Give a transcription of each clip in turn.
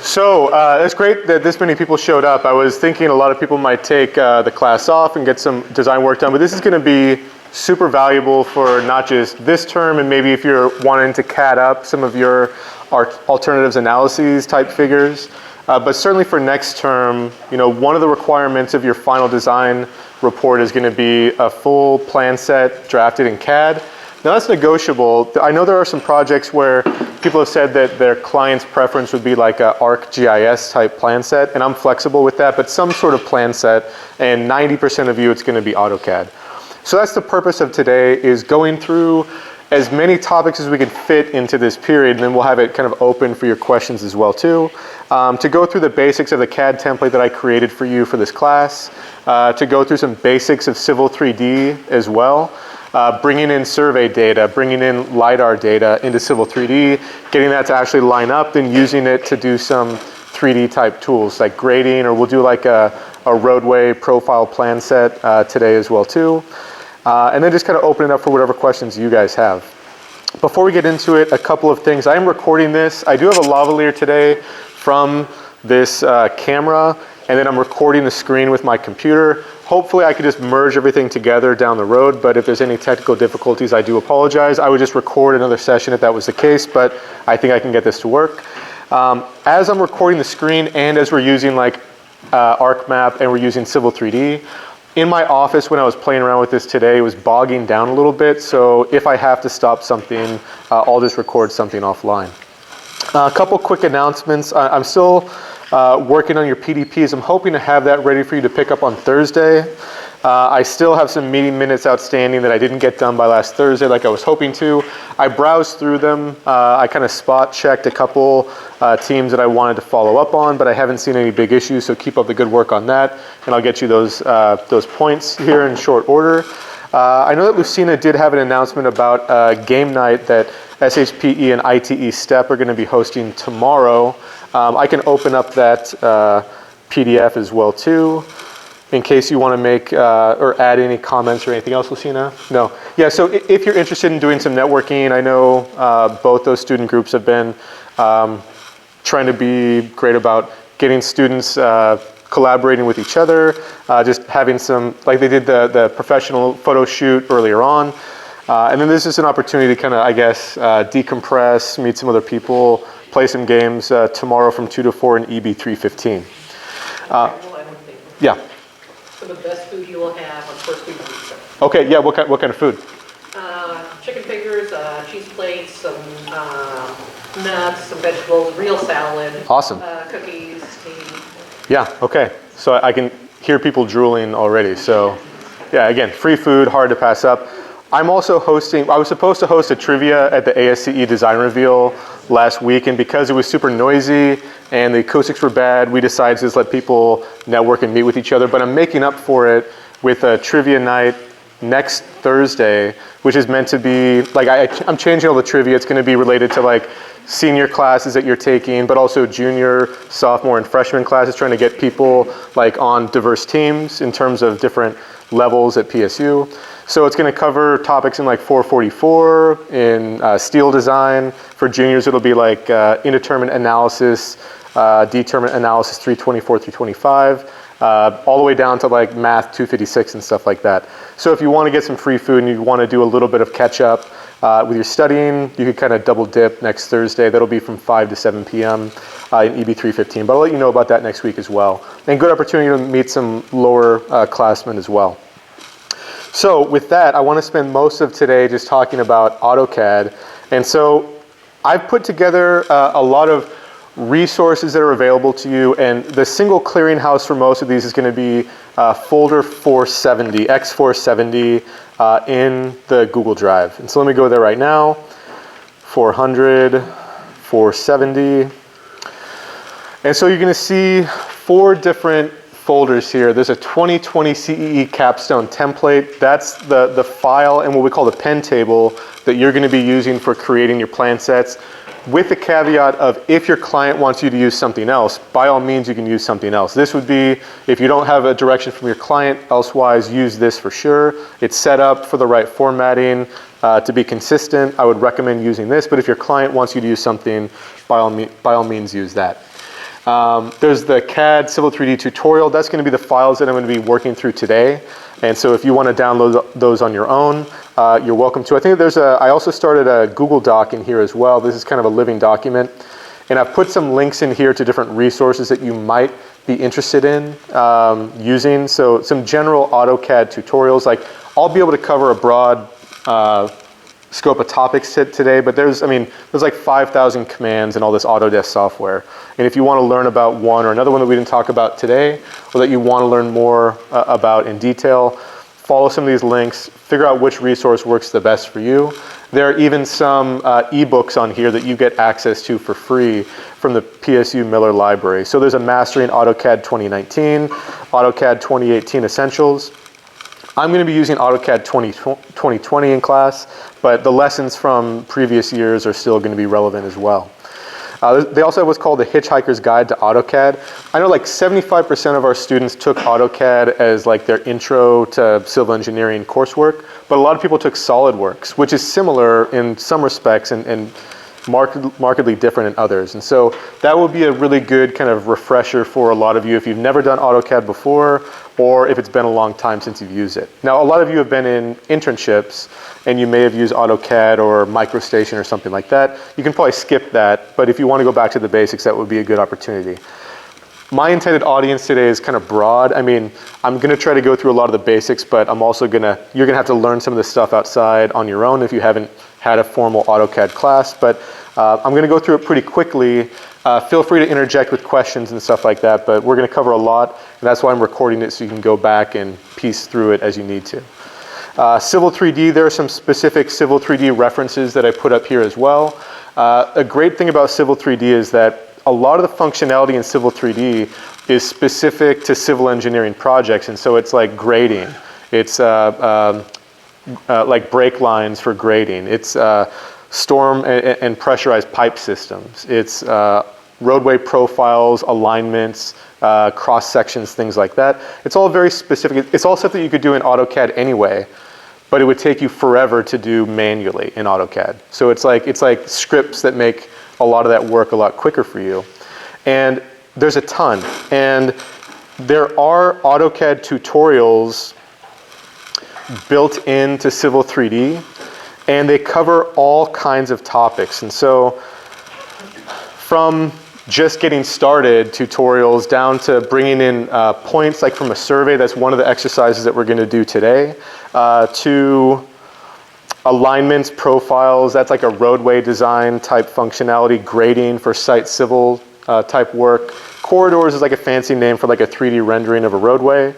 So it's great that this many people showed up. I was thinking a lot of people might take the class off and get some design work done, but this is going to be super valuable for not just this term, and maybe if you're wanting to CAD up some of your alternatives analyses type figures, but certainly for next term, one of the requirements of your final design report is going to be a full plan set drafted in CAD. Now that's negotiable. I know there are some projects where people have said that their client's preference would be like a ArcGIS type plan set, and I'm flexible with that, but some sort of plan set, and 90% of you it's going to be AutoCAD. So that's the purpose of today, is going through as many topics as we can fit into this period, and then we'll have it kind of open for your questions as well too. To go through the basics of the CAD template that I created for you for this class, to go through some basics of Civil 3D as well, bringing in survey data, bringing in LiDAR data into Civil 3D, getting that to actually line up, then using it to do some 3D type tools like grading, or we'll do like a roadway profile plan set today as well too. And then just kind of open it up for whatever questions you guys have. Before we get into it, a couple of things. I am recording this. I do have a lavalier today from this camera, and then I'm recording the screen with my computer. Hopefully I could just merge everything together down the road, but if there's any technical difficulties, I do apologize. I would just record another session if that was the case, but I think I can get this to work. As I'm recording the screen and as we're using like ArcMap and we're using Civil 3D, in my office when I was playing around with this today, it was bogging down a little bit, so if I have to stop something, I'll just record something offline. A couple quick announcements. I'm still working on your PDPs. I'm hoping to have that ready for you to pick up on Thursday. I still have some meeting minutes outstanding that I didn't get done by last Thursday like I was hoping to. I browsed through them. I kind of spot checked a couple teams that I wanted to follow up on, but I haven't seen any big issues, so keep up the good work on that, and I'll get you those points here in short order. I know that Lucina did have an announcement about game night that SHPE and ITE STEP are going to be hosting tomorrow. I can open up that PDF as well too, in case you want to make or add any comments or anything else, Lucina? No. Yeah, so if you're interested in doing some networking, I know both those student groups have been trying to be great about getting students collaborating with each other, just having some, like they did the professional photo shoot earlier on. And then this is an opportunity to kind of, I guess, decompress, meet some other people, play some games tomorrow from 2 to 4 in EB 315. Yeah. So the best food you will have on first week of Easter. Okay, yeah, what kind of food? Chicken fingers, cheese plates, some nuts, some vegetables, real salad. Awesome. Cookies, tea. Yeah, okay. So I can hear people drooling already. So yeah, again, free food, hard to pass up. I'm also hosting, I was supposed to host a trivia at the ASCE Design Reveal last week, and because it was super noisy and the acoustics were bad, we decided to just let people network and meet with each other. But I'm making up for it with a trivia night next Thursday, which is meant to be, like I'm changing all the trivia. It's going to be related to like senior classes that you're taking, but also junior, sophomore, and freshman classes, trying to get people like on diverse teams in terms of different levels at PSU. So it's going to cover topics in like 444, in steel design. For juniors, it'll be like indeterminate analysis, determinate analysis 324, 325, all the way down to like math 256 and stuff like that. So if you want to get some free food and you want to do a little bit of catch up with your studying, you could kind of double dip next Thursday. That'll be from 5 to 7 p.m. In EB 315. But I'll let you know about that next week as well. And good opportunity to meet some lower classmen as well. So with that, I want to spend most of today just talking about AutoCAD. And so I've put together a lot of resources that are available to you, and the single clearinghouse for most of these is going to be folder 470, X470 in the Google Drive. And so let me go there right now, 400, 470. And so you're going to see 4 different folders here. There's a 2020 CEE capstone template. That's the file and what we call the pen table that you're going to be using for creating your plan sets. with the caveat of if your client wants you to use something else, by all means you can use something else. This would be, if you don't have a direction from your client, elsewise use this for sure. It's set up for the right formatting to be consistent. I would recommend using this, but if your client wants you to use something, by all means use that. There's the CAD Civil 3D tutorial. That's going to be the files that I'm going to be working through today. And so if you want to download those on your own, you're welcome to. I think I also started a Google Doc in here as well. This is kind of a living document. And I've put some links in here to different resources that you might be interested in using. So some general AutoCAD tutorials. Like I'll be able to cover a broad scope of topics today, but there's like 5,000 commands in all this Autodesk software. And if you want to learn about one or another one that we didn't talk about today, or that you want to learn more about in detail, follow some of these links, figure out which resource works the best for you. There are even some ebooks on here that you get access to for free from the PSU Miller Library. So there's a Mastering AutoCAD 2019, AutoCAD 2018 Essentials. I'm going to be using AutoCAD 2020 in class, but the lessons from previous years are still going to be relevant as well. They also have what's called the Hitchhiker's Guide to AutoCAD. I know like 75% of our students took AutoCAD as like their intro to civil engineering coursework, but a lot of people took SolidWorks, which is similar in some respects and markedly different in others. And so that will be a really good kind of refresher for a lot of you if you've never done AutoCAD before, or if it's been a long time since you've used it. Now, a lot of you have been in internships and you may have used AutoCAD or MicroStation or something like that. You can probably skip that, but if you want to go back to the basics, that would be a good opportunity. My intended audience today is kind of broad. I mean, I'm going to try to go through a lot of the basics, but you're going to have to learn some of this stuff outside on your own if you haven't had a formal AutoCAD class, but I'm going to go through it pretty quickly. Feel free to interject with questions and stuff like that, but we're going to cover a lot, and that's why I'm recording it so you can go back and piece through it as you need to. Civil 3D, there are some specific Civil 3D references that I put up here as well. A great thing about Civil 3D is that a lot of the functionality in Civil 3D is specific to civil engineering projects, and so it's like grading. It's like brake lines for grading. It's storm and pressurized pipe systems. It's roadway profiles, alignments, cross sections, things like that. It's all very specific. It's all stuff that you could do in AutoCAD anyway, but it would take you forever to do manually in AutoCAD. So it's like scripts that make a lot of that work a lot quicker for you. And there's a ton. And there are AutoCAD tutorials built into Civil 3D, and they cover all kinds of topics. And so from just getting started tutorials down to bringing in points like from a survey, that's one of the exercises that we're going to do today, to alignments, profiles, that's like a roadway design type functionality, grading for site civil type work. Corridors is like a fancy name for like a 3D rendering of a roadway.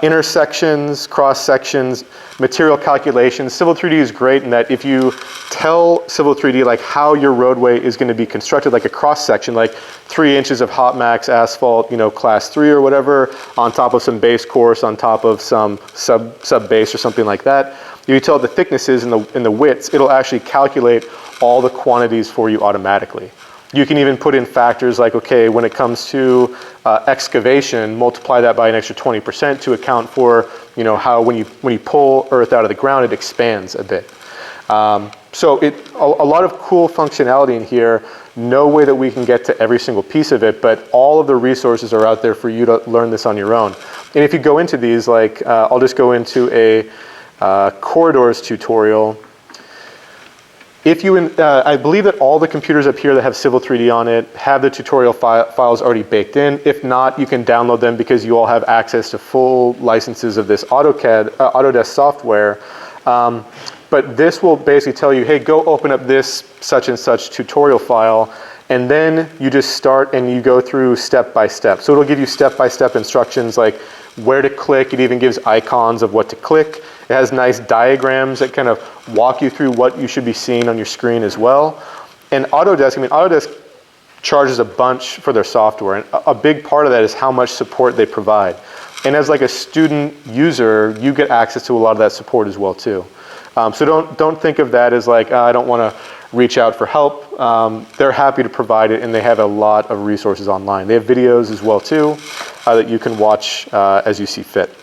Intersections, cross sections, material calculations. Civil 3D is great in that if you tell Civil 3D like how your roadway is going to be constructed, like a cross section, like 3 inches of hot max asphalt, class 3 or whatever, on top of some base course, on top of some sub base or something like that. You tell it the thicknesses and the widths, it'll actually calculate all the quantities for you automatically. You can even put in factors like, okay, when it comes to excavation, multiply that by an extra 20% to account for, how when you pull earth out of the ground, it expands a bit. So a lot of cool functionality in here. No way that we can get to every single piece of it, but all of the resources are out there for you to learn this on your own. And if you go into these, like I'll just go into a corridors tutorial. I believe that all the computers up here that have Civil 3D on it have the tutorial files already baked in. If not, you can download them because you all have access to full licenses of this Autodesk software. But this will basically tell you, hey, go open up this such and such tutorial file, and then you just start and you go through step by step. So it'll give you step-by-step instructions like where to click. It even gives icons of what to click. It has nice diagrams that kind of walk you through what you should be seeing on your screen as well. And Autodesk charges a bunch for their software, and a big part of that is how much support they provide. And as like a student user, you get access to a lot of that support as well too. So don't think of that as like, I don't want to reach out for help. They're happy to provide it, and they have a lot of resources online. They have videos as well too that you can watch as you see fit.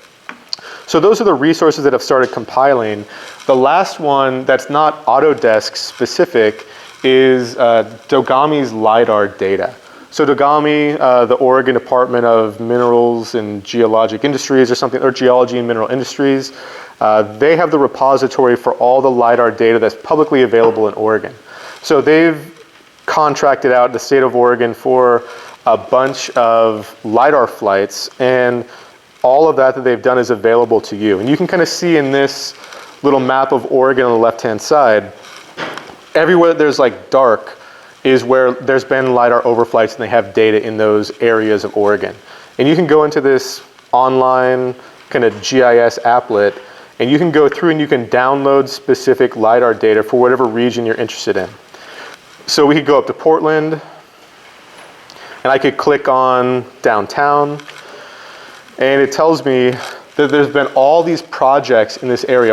So those are the resources that I've started compiling. The last one that's not Autodesk specific is Dogami's LiDAR data. So Dogami, the Oregon Department of Minerals and Geologic Industries or something, or Geology and Mineral Industries, they have the repository for all the LiDAR data that's publicly available in Oregon. So they've contracted out the state of Oregon for a bunch of LiDAR flights, and all of that they've done is available to you. And you can kind of see in this little map of Oregon on the left-hand side, everywhere there's like dark is where there's been LiDAR overflights, and they have data in those areas of Oregon. And you can go into this online kind of GIS applet, and you can go through and you can download specific LiDAR data for whatever region you're interested in. So we could go up to Portland, and I could click on downtown, and it tells me that there's been all these projects in this area,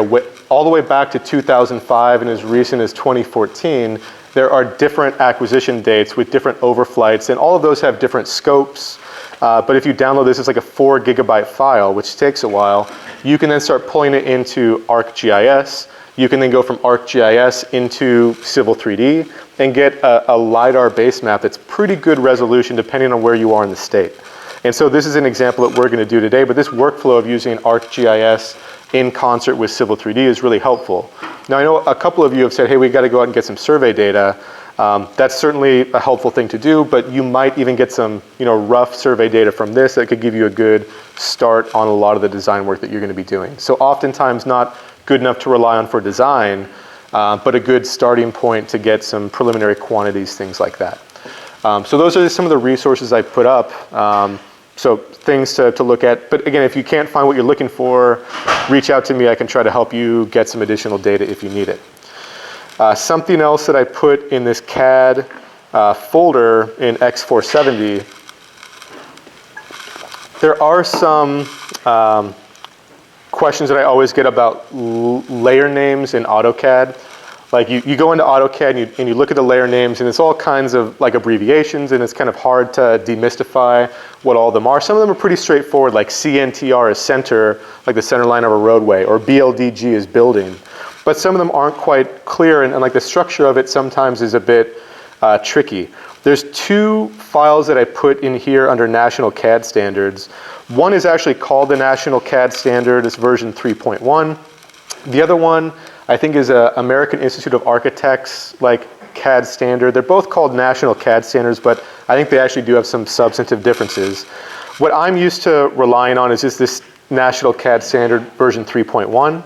all the way back to 2005 and as recent as 2014. There are different acquisition dates with different overflights, and all of those have different scopes. But if you download this, it's like a 4 gigabyte file, which takes a while. You can then start pulling it into ArcGIS. You can then go from ArcGIS into Civil 3D and get a LiDAR base map that's pretty good resolution depending on where you are in the state. And so this is an example that we're going to do today, but this workflow of using ArcGIS in concert with Civil 3D is really helpful. Now I know a couple of you have said, hey, we got to go out and get some survey data. That's certainly a helpful thing to do, but you might even get some rough survey data from this that could give you a good start on a lot of the design work that you're going to be doing. So oftentimes not good enough to rely on for design, but a good starting point to get some preliminary quantities, things like that. So those are some of the resources I put up. So things to look at. But again, if you can't find what you're looking for, reach out to me. I can try to help you get some additional data if you need it. Something else that I put in this CAD folder in X470, there are some questions that I always get about layer names in AutoCAD. Like you go into AutoCAD and you look at the layer names, and it's all kinds of like abbreviations, and it's kind of hard to demystify what all of them are. Some of them are pretty straightforward, like CNTR is center, like the center line of a roadway, or BLDG is building. But some of them aren't quite clear, and like the structure of it sometimes is a bit tricky. There's 2 files that I put in here under National CAD Standards. One is actually called the National CAD Standard, it's version 3.1. The other one I think is a American Institute of Architects like CAD standard. They're both called National CAD Standards, but I think they actually do have some substantive differences. What I'm used to relying on is just this National CAD Standard version 3.1.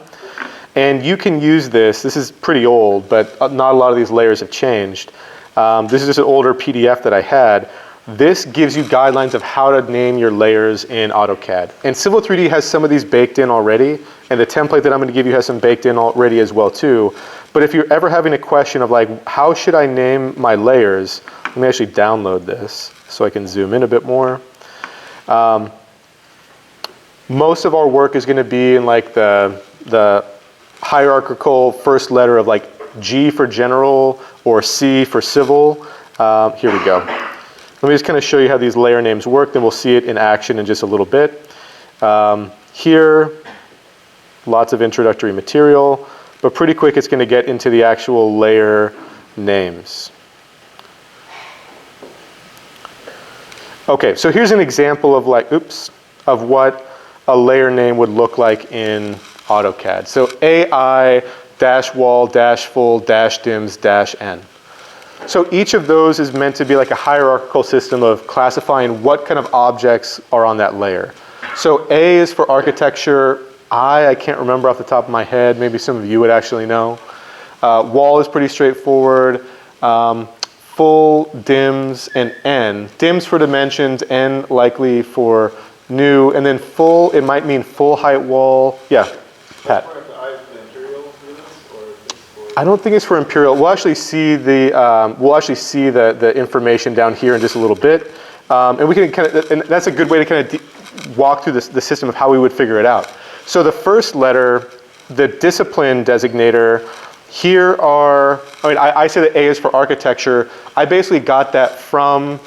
And you can use this. This is pretty old, but not a lot of these layers have changed. This is just an older PDF that I had. This gives you guidelines of how to name your layers in AutoCAD. And Civil 3D has some of these baked in already, and the template that I'm going to give you has some baked in already as well too. But if you're ever having a question of like, how should I name my layers? Let me actually download this so I can zoom in a bit more. Most of our work is going to be in like the hierarchical first letter of like G for general or C for civil. Here we go. Let me just kind of show you how these layer names work, then we'll see it in action in just a little bit. Here, lots of introductory material, but pretty quick it's going to get into the actual layer names. Okay, so here's an example of like, of what a layer name would look like in AutoCAD. So AI dash wall dash full dash dims dash N. So each of those is meant to be like a hierarchical system of classifying what kind of objects are on that layer. So A is for architecture. I can't remember off the top of my head. Maybe some of you would actually know. Wall is pretty straightforward. Full, dims, and N. Dims for dimensions, N likely for new, and then full, it might mean full height wall. Yeah, Pat. I don't think it's for Imperial. We'll actually see the information down here in just a little bit, and we can kind of, and that's a good way to kind of walk through the system of how we would figure it out. So the first letter the discipline designator, here are, I say that A is for architecture. I basically got that from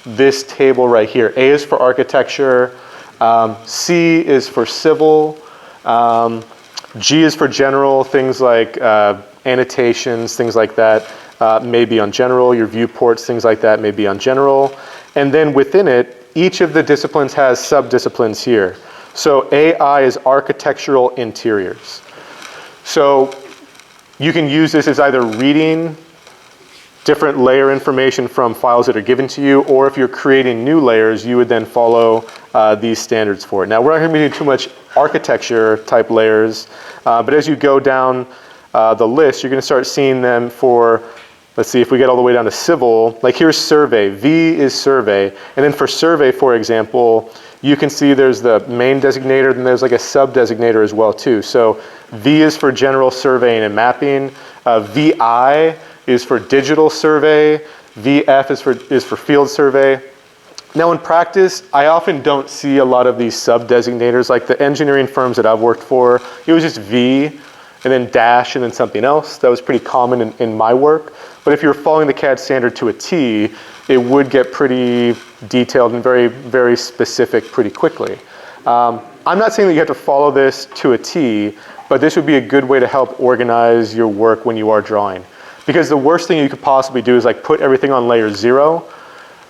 this table right here. A is for architecture, C is for civil, G is for general, things like annotations, things like that may be on general, your viewports, things like that may be on general. And then within it, each of the disciplines has sub-disciplines here. So AI is architectural interiors. So you can use this as either reading different layer information from files that are given to you, or if you're creating new layers, you would then follow these standards for it. Now, we're not going to be doing too much architecture type layers, but as you go down the list, you're going to start seeing them for, let's see, if we get all the way down to civil, like here's survey, V is survey, and then for survey, for example, you can see there's the main designator, then there's like a sub-designator as well too. So V is for general surveying and mapping, VI is for digital survey, VF is for field survey. Now in practice, I often don't see a lot of these sub-designators, like the engineering firms that I've worked for, it was just V, and then dash, and then something else. That was pretty common in my work. But if you're following the CAD standard to a T, it would get pretty detailed and very, very specific pretty quickly. I'm not saying that you have to follow this to a T, but this would be a good way to help organize your work when you are drawing. Because the worst thing you could possibly do is like put everything on layer 0,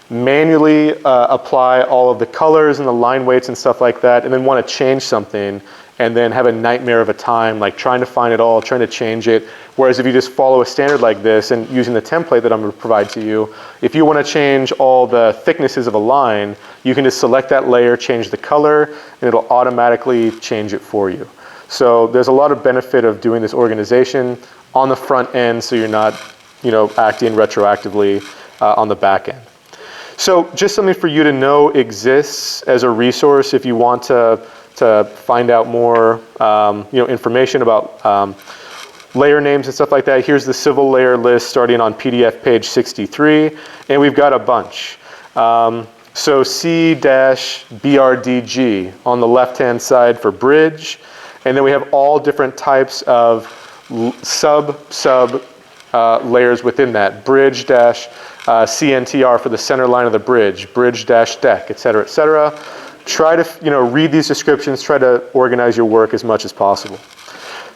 manually apply all of the colors and the line weights and stuff like that, and then want to change something, and then have a nightmare of a time like trying to find it all, trying to change it. Whereas if you just follow a standard like this and using the template that I'm going to provide to you, if you want to change all the thicknesses of a line, you can just select that layer, change the color, and it'll automatically change it for you. So there's a lot of benefit of doing this organization on the front end, so you're not, acting retroactively on the back end. So just something for you to know exists as a resource if you want to find out more, information about layer names and stuff like that. Here's the civil layer list starting on PDF page 63, and we've got a bunch. So C-BRDG on the left-hand side for bridge, and then we have all different types of sub layers within that. Bridge dash CNTR for the center line of the bridge, bridge dash deck, et cetera, et cetera. Try to read these descriptions, try to organize your work as much as possible.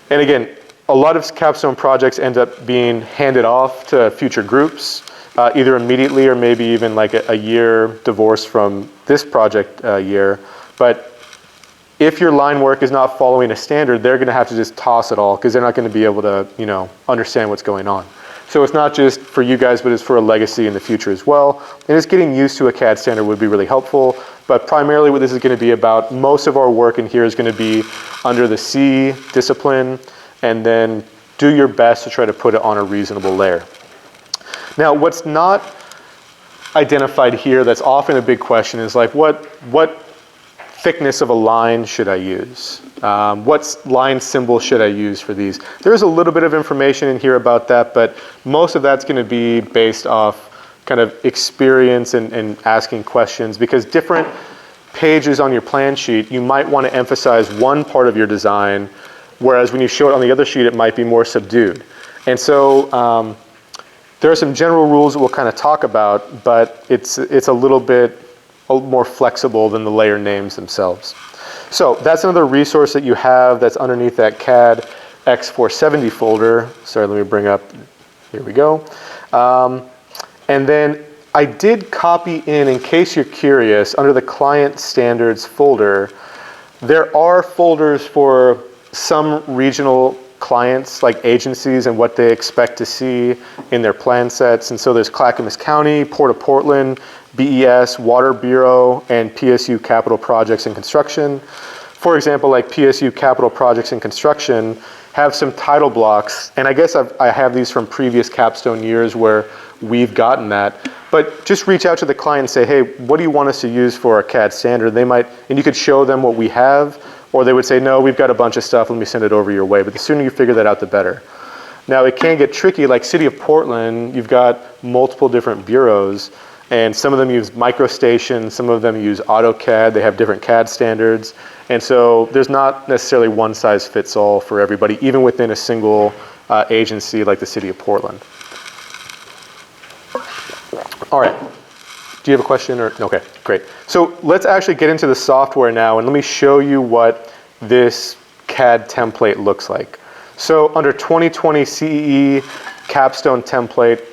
And again, a lot of capstone projects end up being handed off to future groups, either immediately or maybe even like a year divorce from this project year. But if your line work is not following a standard, they're going to have to just toss it all because they're not going to be able to, understand what's going on. So it's not just for you guys, but it's for a legacy in the future as well. And just getting used to a CAD standard would be really helpful. But primarily what this is going to be about, most of our work in here is going to be under the C discipline, and then do your best to try to put it on a reasonable layer. Now, what's not identified here that's often a big question is like, what thickness of a line should I use? What line symbol should I use for these? There's a little bit of information in here about that, but most of that's going to be based off kind of experience and asking questions, because different pages on your plan sheet, you might want to emphasize one part of your design, whereas when you show it on the other sheet, it might be more subdued. And so there are some general rules that we'll kind of talk about, but it's a little bit more flexible than the layer names themselves. So that's another resource that you have that's underneath that CAD X470 folder. Sorry, let me bring up, here we go. And then I did copy in case you're curious, under the client standards folder, there are folders for some regional clients like agencies and what they expect to see in their plan sets. And so there's Clackamas County, Port of Portland, BES, Water Bureau, and PSU Capital Projects and Construction. For example, like PSU Capital Projects and Construction have some title blocks, and I guess I have these from previous capstone years where we've gotten that. But just reach out to the client and say, hey, what do you want us to use for our CAD standard? They might, and you could show them what we have, or they would say, no, we've got a bunch of stuff, let me send it over your way. But the sooner you figure that out, the better. Now, it can get tricky, like City of Portland, you've got multiple different bureaus, And some of them use MicroStation, some of them use AutoCAD. They have different CAD standards. And so there's not necessarily one size fits all for everybody, even within a single agency like the City of Portland. All right. Do you have a question? Or okay, great. So let's actually get into the software now, and let me show you what this CAD template looks like. So under 2020 CEE capstone template,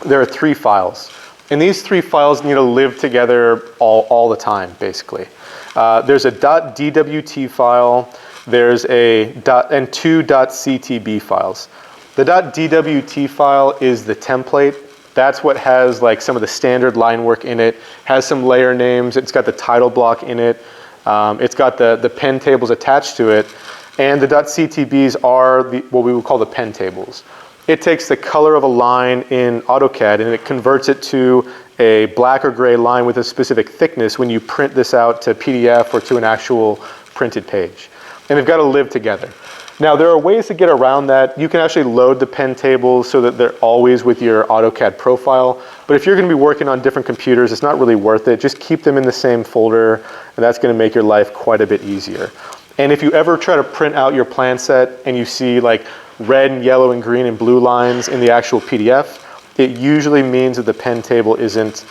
there are 3 files. And these 3 files need to live together all the time, basically. There's a .dwt file, there's and 2 .ctb files. The .dwt file is the template. That's what has like some of the standard line work in it, has some layer names, it's got the title block in it, it's got the pen tables attached to it, and the .ctbs are what we would call the pen tables. It takes the color of a line in AutoCAD and it converts it to a black or gray line with a specific thickness when you print this out to PDF or to an actual printed page. And they've got to live together. Now there are ways to get around that. You can actually load the pen tables so that they're always with your AutoCAD profile. But if you're going to be working on different computers, it's not really worth it. Just keep them in the same folder, and that's going to make your life quite a bit easier. And if you ever try to print out your plan set and you see like red and yellow and green and blue lines in the actual PDF, it usually means that the pen table isn't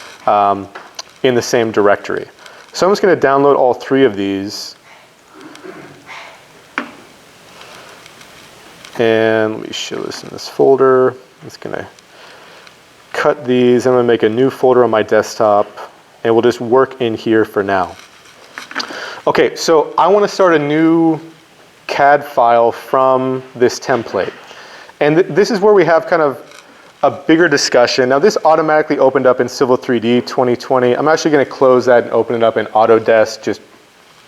in the same directory. So I'm just going to download all 3 of these. And let me show this in this folder. I'm just going to cut these. I'm going to make a new folder on my desktop, and we'll just work in here for now. Okay, so I want to start a new CAD file from this template. And this is where we have kind of a bigger discussion. Now this automatically opened up in Civil 3D 2020. I'm actually going to close that and open it up in Autodesk, just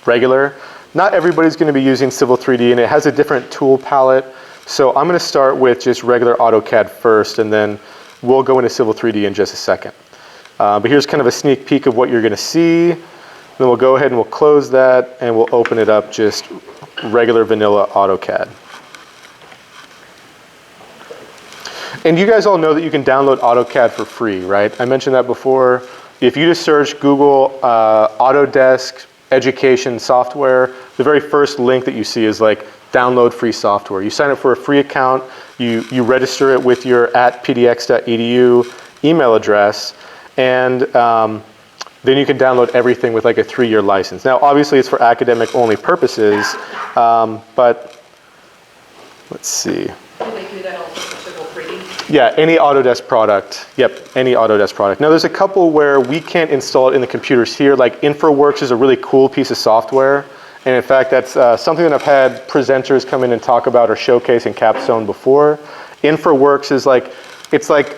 regular. Not everybody's going to be using Civil 3D, and it has a different tool palette. So I'm going to start with just regular AutoCAD first, and then we'll go into Civil 3D in just a second. But here's kind of a sneak peek of what you're going to see. Then we'll go ahead and we'll close that, and we'll open it up just regular vanilla AutoCAD. And you guys all know that you can download AutoCAD for free, right? I mentioned that before. If you just search Google Autodesk education software, the very first link that you see is like download free software. You sign up for a free account, you register it with your @pdx.edu email address, and then you can download everything with like a 3-year license. Now obviously it's for academic only purposes, but let's see. Do they do that also for Civil 3D? Yeah, any Autodesk product. Yep, any Autodesk product. Now there's a couple where we can't install it in the computers here, like InfraWorks is a really cool piece of software. And in fact, that's something that I've had presenters come in and talk about or showcase in Capstone before. InfraWorks is like, it's like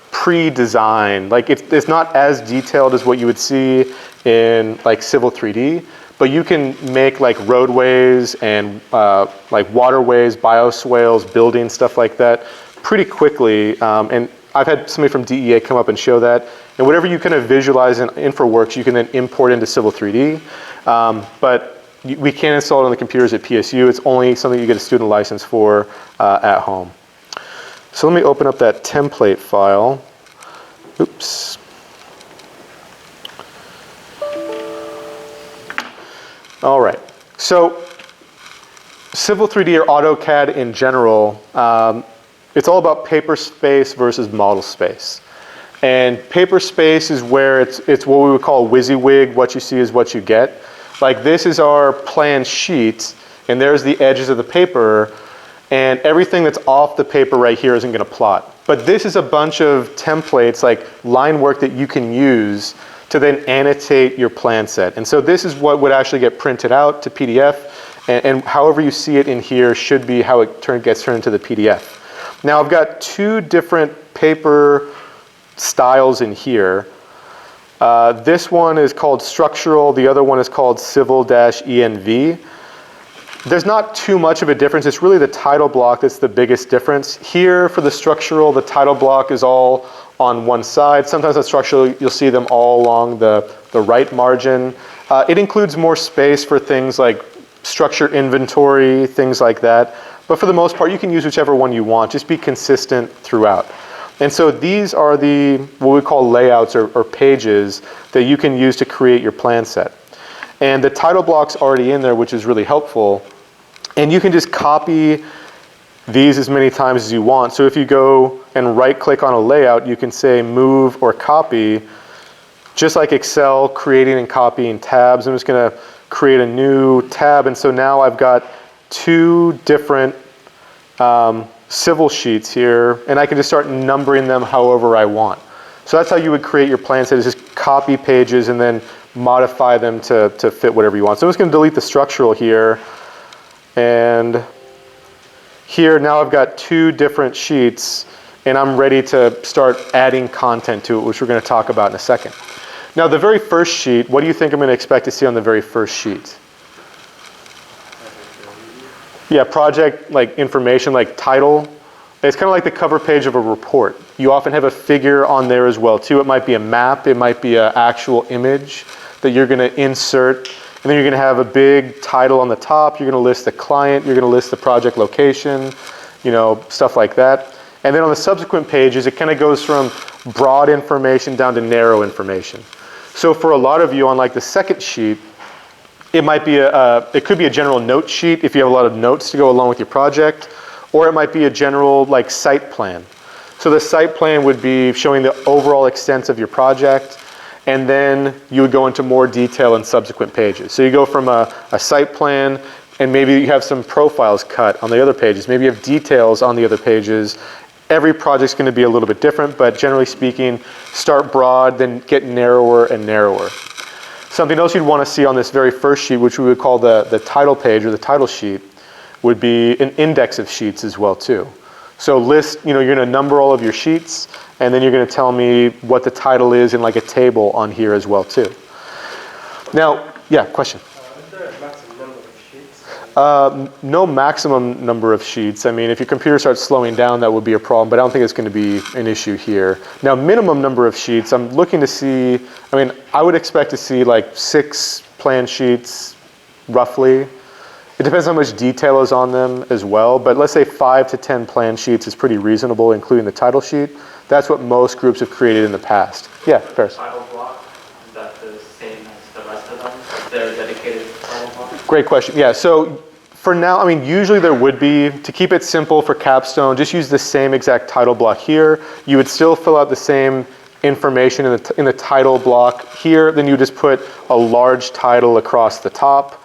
pre-designed. Like it's not as detailed as what you would see in like Civil 3D, but you can make like roadways and like waterways, bioswales, buildings, stuff like that pretty quickly. And I've had somebody from DEA come up and show that. And whatever you kind of visualize in InfraWorks, you can then import into Civil 3D. But we can't install it on the computers at PSU. It's only something you get a student license for at home. So let me open up that template file. Oops. All right. So Civil 3D or AutoCAD in general, it's all about paper space versus model space. And paper space is where it's what we would call WYSIWYG, what you see is what you get. Like this is our plan sheet, and there's the edges of the paper, and everything that's off the paper right here isn't going to plot. But this is a bunch of templates, like line work that you can use to then annotate your plan set. And so this is what would actually get printed out to PDF, and however you see it in here should be how it gets turned into the PDF. Now I've got 2 different paper styles in here. This one is called structural, the other one is called civil-env. There's not too much of a difference. It's really the title block that's the biggest difference. Here for the structural, the title block is all on one side. Sometimes the structural, you'll see them all along the right margin. It includes more space for things like structure inventory, things like that. But for the most part, you can use whichever one you want. Just be consistent throughout. And so these are what we call layouts or pages that you can use to create your plan set. And the title block's already in there, which is really helpful. And you can just copy these as many times as you want. So if you go and right click on a layout, you can say move or copy, just like Excel, creating and copying tabs. I'm just going to create a new tab. And so now I've got 2 different civil sheets here, and I can just start numbering them however I want. So that's how you would create your plan set, is just copy pages and then modify them to fit whatever you want. So I'm just going to delete the structural here. And here now I've got 2 different sheets, and I'm ready to start adding content to it, which we're going to talk about in a second. Now the very first sheet, what do you think I'm going to expect to see on the very first sheet? Yeah, project like information, like title. It's kind of like the cover page of a report. You often have a figure on there as well too. It might be a map, it might be an actual image that you're going to insert. And then you're going to have a big title on the top. You're going to list the client. You're going to list the project location, stuff like that. And then on the subsequent pages, it kind of goes from broad information down to narrow information. So for a lot of you on like the second sheet, it might be it could be a general note sheet if you have a lot of notes to go along with your project, or it might be a general like site plan. So the site plan would be showing the overall extent of your project. And then you would go into more detail in subsequent pages. So you go from a site plan, and maybe you have some profiles cut on the other pages. Maybe you have details on the other pages. Every project's going to be a little bit different, but generally speaking, start broad, then get narrower and narrower. Something else you'd want to see on this very first sheet, which we would call the title page or the title sheet, would be an index of sheets as well too. So list, you're going to number all of your sheets, and then you're going to tell me what the title is in like a table on here as well too. Now, yeah, question? Is there a maximum number of sheets? No maximum number of sheets. I mean, if your computer starts slowing down, that would be a problem, but I don't think it's going to be an issue here. Now, minimum number of sheets, I'm looking to see, I would expect to see like 6 plan sheets, roughly. It depends how much detail is on them as well, but let's say 5 to 10 plan sheets is pretty reasonable, including the title sheet. That's what most groups have created in the past. Yeah, Ferris. Title block, is that the same as the rest of them? Is there a dedicated title block? Great question. Yeah, so for now, usually there would be. To keep it simple for Capstone, just use the same exact title block here. You would still fill out the same information in the title block here. Then you just put a large title across the top.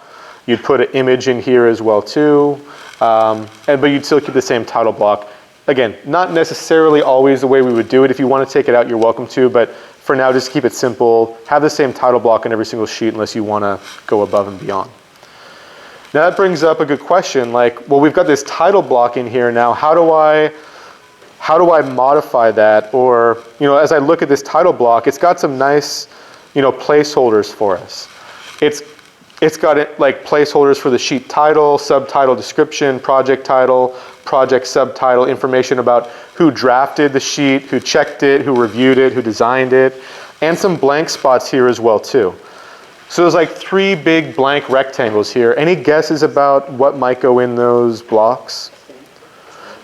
You'd put an image in here as well too, but you'd still keep the same title block. Again, not necessarily always the way we would do it. If you want to take it out, you're welcome to, but for now, just keep it simple. Have the same title block in every single sheet unless you want to go above and beyond. Now that brings up a good question, like, well, we've got this title block in here now. How do I modify that? Or, as I look at this title block, it's got some nice, placeholders for us. It's got it like placeholders for the sheet title, subtitle, description, project title, project subtitle, information about who drafted the sheet, who checked it, who reviewed it, who designed it, and some blank spots here as well too. So there's like 3 big blank rectangles here. Any guesses about what might go in those blocks?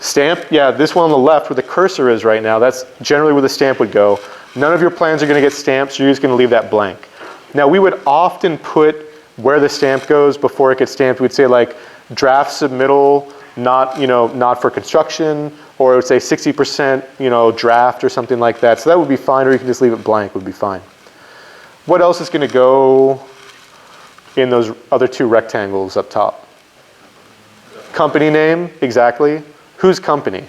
Stamp? Yeah, this one on the left where the cursor is right now, that's generally where the stamp would go. None of your plans are going to get stamped, so you're just going to leave that blank. Now we would often put where the stamp goes before it gets stamped. We'd say like draft submittal, not for construction, or it would say 60%, draft or something like that. So that would be fine, or you can just leave it blank, would be fine. What else is going to go in those other 2 rectangles up top? Company name, exactly. Whose company?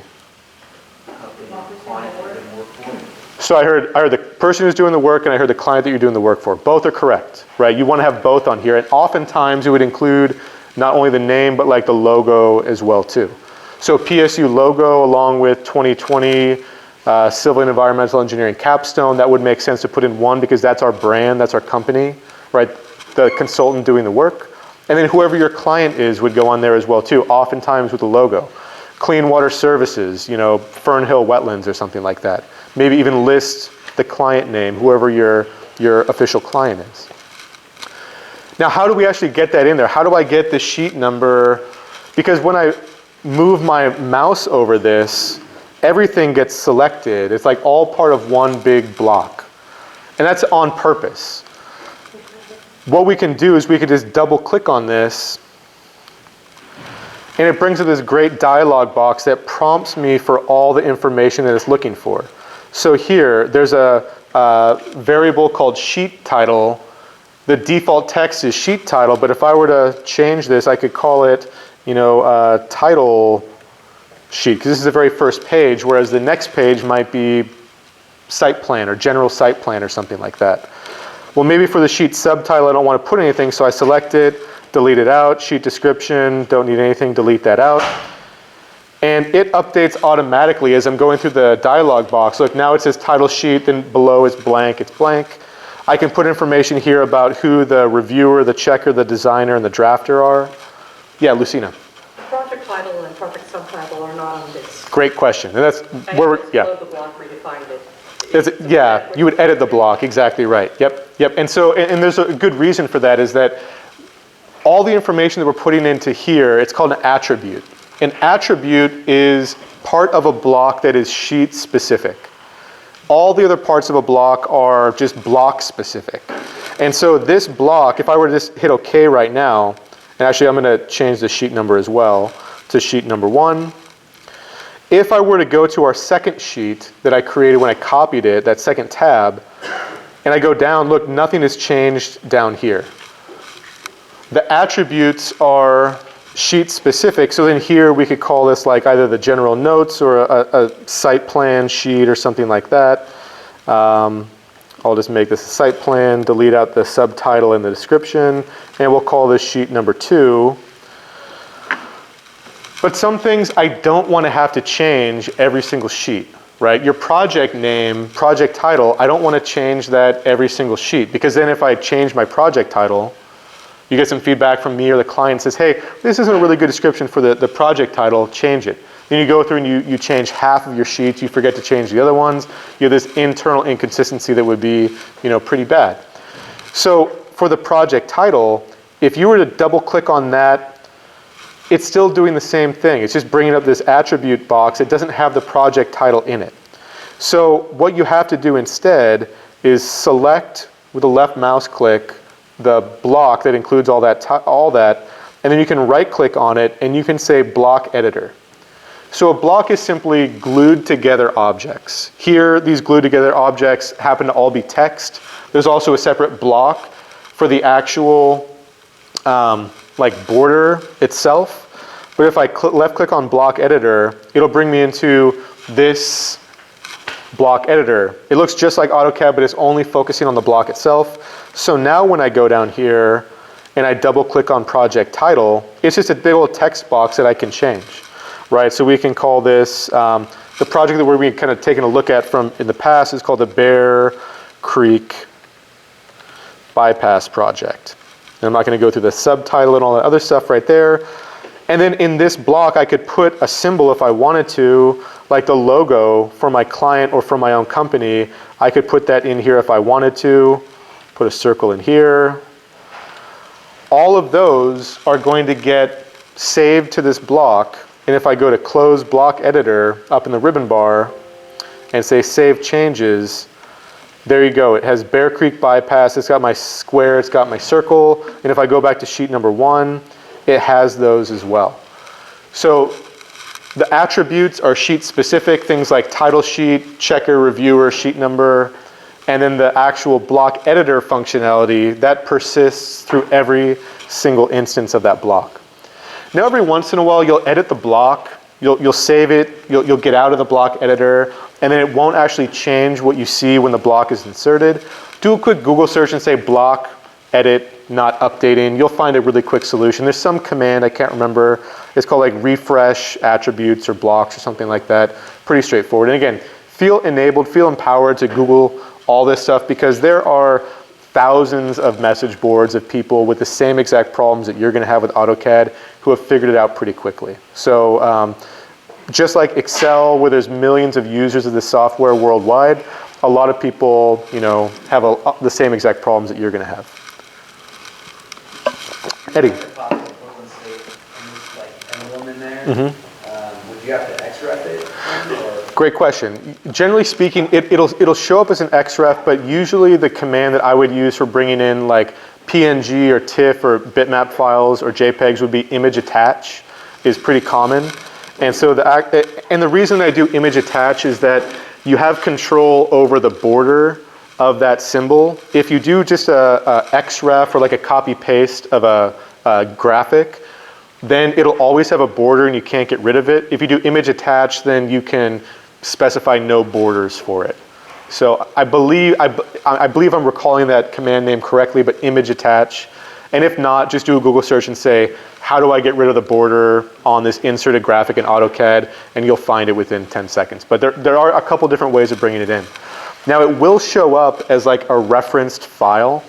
So I heard the person who's doing the work, and I heard the client that you're doing the work for. Both are correct, right? You want to have both on here, and oftentimes it would include not only the name, but like the logo as well too. So PSU logo along with 2020 Civil and Environmental Engineering Capstone, that would make sense to put in one because that's our brand, that's our company, right? The consultant doing the work. And then whoever your client is would go on there as well too, oftentimes with the logo. Clean Water Services, Fern Hill Wetlands or something like that. Maybe even list the client name, whoever your official client is. Now, how do we actually get that in there? How do I get the sheet number? Because when I move my mouse over this, everything gets selected. It's like all part of one big block. And that's on purpose. What we can do is we can just double click on this, and it brings up this great dialog box that prompts me for all the information that it's looking for. So here, there's a variable called sheet title. The default text is sheet title, but if I were to change this, I could call it, title sheet, because this is the very first page, whereas the next page might be site plan or general site plan or something like that. Well, maybe for the sheet subtitle, I don't want to put anything, so I select it, delete it out, sheet description, don't need anything, delete that out. And it updates automatically as I'm going through the dialog box. Look, now it says title sheet, then below is blank, it's blank. I can put information here about who the reviewer, the checker, the designer, and the drafter are. Yeah, Lucina. Project title and project subtitle are not on this. Great question. And that's I where just yeah. load the block, redefined it. Yeah, you would edit the block, exactly right. Yep. And so, and there's a good reason for that, is that all the information that we're putting into here, it's called an attribute. An attribute is part of a block that is sheet specific. All the other parts of a block are just block specific. And so this block, if I were to just hit OK right now, and actually I'm going to change the sheet number as well to sheet number 1. If I were to go to our second sheet that I created when I copied it, that second tab, and I go down, look, nothing has changed down here. The attributes are sheet specific, so then here we could call this like either the general notes or a site plan sheet or something like that. I'll just make this a site plan, delete out the subtitle and the description, and we'll call this sheet number 2. But some things I don't want to have to change every single sheet, right? Your project name, project title, I don't want to change that every single sheet, because then if I change my project title, you get some feedback from me or the client says, hey, this isn't a really good description for the project title, change it. Then you go through and you change half of your sheets, you forget to change the other ones. You have this internal inconsistency that would be, pretty bad. So for the project title, if you were to double click on that, it's still doing the same thing. It's just bringing up this attribute box. It doesn't have the project title in it. So what you have to do instead is select with a left mouse click the block that includes all that, and then you can right click on it and you can say block editor. So a block is simply glued together objects. Here, these glued together objects happen to all be text. There's also a separate block for the actual border itself. But if I left click on block editor, it'll bring me into this block editor. It looks just like AutoCAD, but it's only focusing on the block itself. So now when I go down here and I double click on project title, it's just a big old text box that I can change, right? So we can call this, the project that we're kind of taking a look at from in the past is called the Bear Creek Bypass Project. And I'm not going to go through the subtitle and all that other stuff right there. And then in this block, I could put a symbol if I wanted to, like the logo for my client or for my own company. I could put that in here if I wanted to, put a circle in here. All of those are going to get saved to this block. And if I go to close block editor up in the ribbon bar and say save changes, there you go. It has Bear Creek Bypass. It's got my square. It's got my circle. And if I go back to sheet number 1, it has those as well. So the attributes are sheet specific, things like title sheet, checker, reviewer, sheet number, and then the actual block editor functionality that persists through every single instance of that block. Now every once in a while you'll edit the block, you'll save it, you'll get out of the block editor, and then it won't actually change what you see when the block is inserted. Do a quick Google search and say block, edit, not updating. You'll find a really quick solution. There's some command, I can't remember. It's called like refresh attributes or blocks or something like that. Pretty straightforward. And again, feel enabled, feel empowered to Google all this stuff, because there are thousands of message boards of people with the same exact problems that you're going to have with AutoCAD who have figured it out pretty quickly. So just like Excel, where there's millions of users of this software worldwide, a lot of people, have the same exact problems that you're going to have. Eddie. Like emblem in there, would you have to XREF it or? Great question. Generally speaking, it'll show up as an XREF, but usually the command that I would use for bringing in like PNG or TIFF or bitmap files or JPEGs would be image attach, is pretty common. And so the reason I do image attach is that you have control over the border of that symbol. If you do just a XREF or like a copy paste of a graphic, then it'll always have a border and you can't get rid of it. If you do image attach, then you can specify no borders for it. So I believe I'm recalling that command name correctly, but image attach. And if not, just do a Google search and say, how do I get rid of the border on this inserted graphic in AutoCAD? And you'll find it within 10 seconds. But there are a couple different ways of bringing it in. Now it will show up as like a referenced file.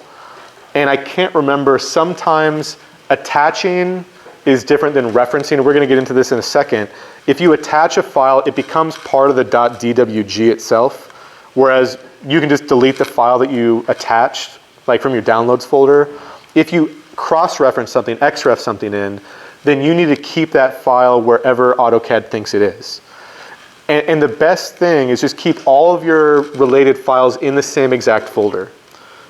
And I can't remember, sometimes attaching is different than referencing. We're gonna get into this in a second. If you attach a file, it becomes part of the .dwg itself, whereas you can just delete the file that you attached, like from your downloads folder. If you cross-reference something, XREF something in, then you need to keep that file wherever AutoCAD thinks it is. And the best thing is just keep all of your related files in the same exact folder.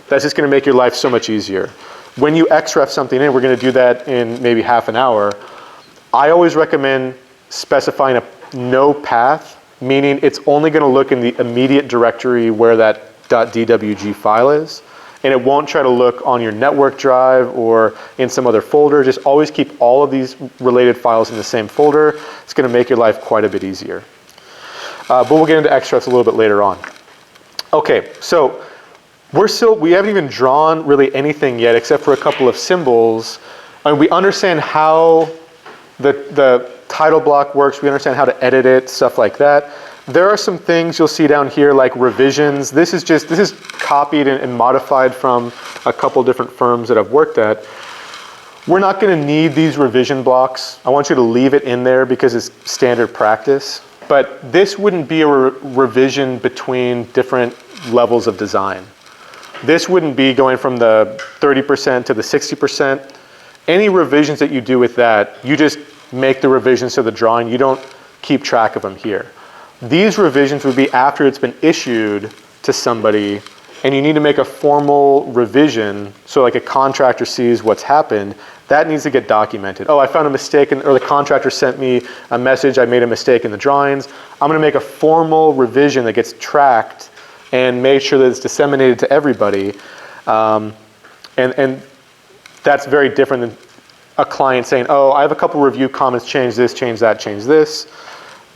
That's just gonna make your life so much easier. When you XREF something in, we're gonna do that in maybe half an hour. I always recommend specifying a no path, meaning it's only gonna look in the immediate directory where that .dwg file is, and it won't try to look on your network drive or in some other folder. Just always keep all of these related files in the same folder. It's gonna make your life quite a bit easier. But we'll get into XREFs a little bit later on. Okay, so we haven't even drawn really anything yet except for a couple of symbols. I mean, we understand how the title block works. We understand how to edit it, stuff like that. There are some things you'll see down here like revisions. This is copied and modified from a couple different firms that I've worked at. We're not gonna need these revision blocks. I want you to leave it in there because it's standard practice. But this wouldn't be a revision between different levels of design. This wouldn't be going from the 30% to the 60%. Any revisions that you do with that, you just make the revisions to the drawing. You don't keep track of them here. These revisions would be after it's been issued to somebody and you need to make a formal revision so like a contractor sees what's happened. That needs to get documented. Oh, I found a mistake, or the contractor sent me a message, I made a mistake in the drawings. I'm gonna make a formal revision that gets tracked and make sure that it's disseminated to everybody. And that's very different than a client saying, oh, I have a couple review comments, change this, change that, change this.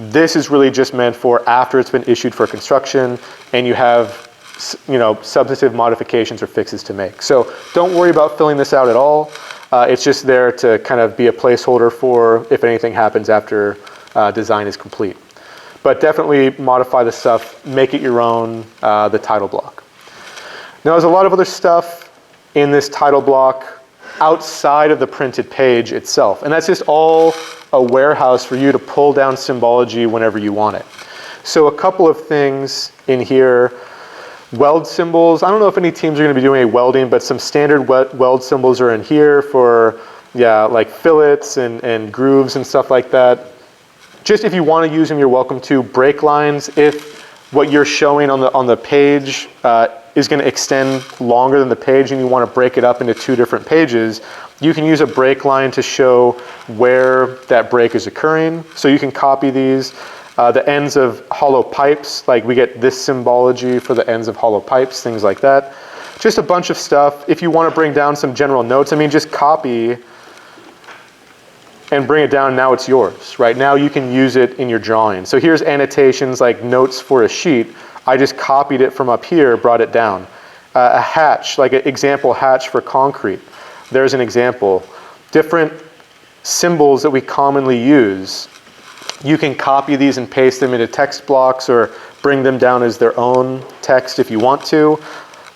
This is really just meant for after it's been issued for construction and you have substantive modifications or fixes to make. So don't worry about filling this out at all. It's just there to kind of be a placeholder for if anything happens after design is complete. But definitely modify the stuff, make it your own, the title block. Now there's a lot of other stuff in this title block outside of the printed page itself. And that's just all a warehouse for you to pull down symbology whenever you want it. So a couple of things in here. Weld symbols. I don't know if any teams are going to be doing a welding, but some standard weld symbols are in here for, like fillets and grooves and stuff like that. Just if you want to use them, you're welcome to. Break lines, if what you're showing on the page is going to extend longer than the page and you want to break it up into two different pages, you can use a break line to show where that break is occurring. So you can copy these. The ends of hollow pipes, like we get this symbology for the ends of hollow pipes, things like that. Just a bunch of stuff. If you want to bring down some general notes, I mean, just copy and bring it down, now it's yours. Right now you can use it in your drawing. So here's annotations like notes for a sheet. I just copied it from up here, brought it down. A hatch, like an example hatch for concrete. There's an example. Different symbols that we commonly use. You can copy these and paste them into text blocks or bring them down as their own text if you want to.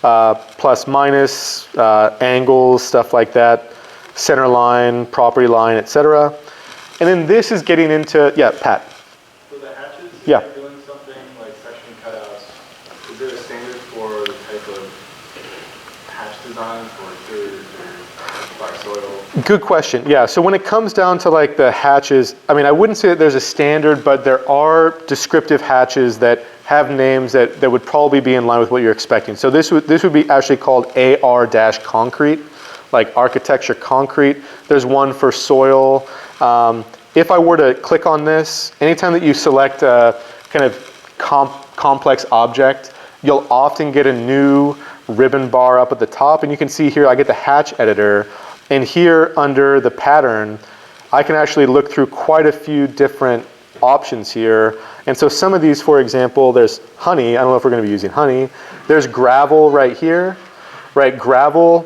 Plus, minus, angles, stuff like that. Center line, property line, etc. And then this is getting into, Pat. For the hatches, if Yeah. you're doing something like section cutouts, is there a standard for the type of hatch designs or good or by soil? Good question. Yeah. So when it comes down to like the hatches, I mean, I wouldn't say that there's a standard, but there are descriptive hatches that have names that would probably be in line with what you're expecting. So this would be actually called AR-concrete, like architecture concrete. There's one for soil. If I were to click on this, anytime that you select a kind of complex object, you'll often get a new ribbon bar up at the top, and you can see here I get the hatch editor, and here under the pattern I can actually look through quite a few different options here. And so some of these, for example, there's honey. I don't know if we're going to be using honey. There's gravel right here, right? Gravel,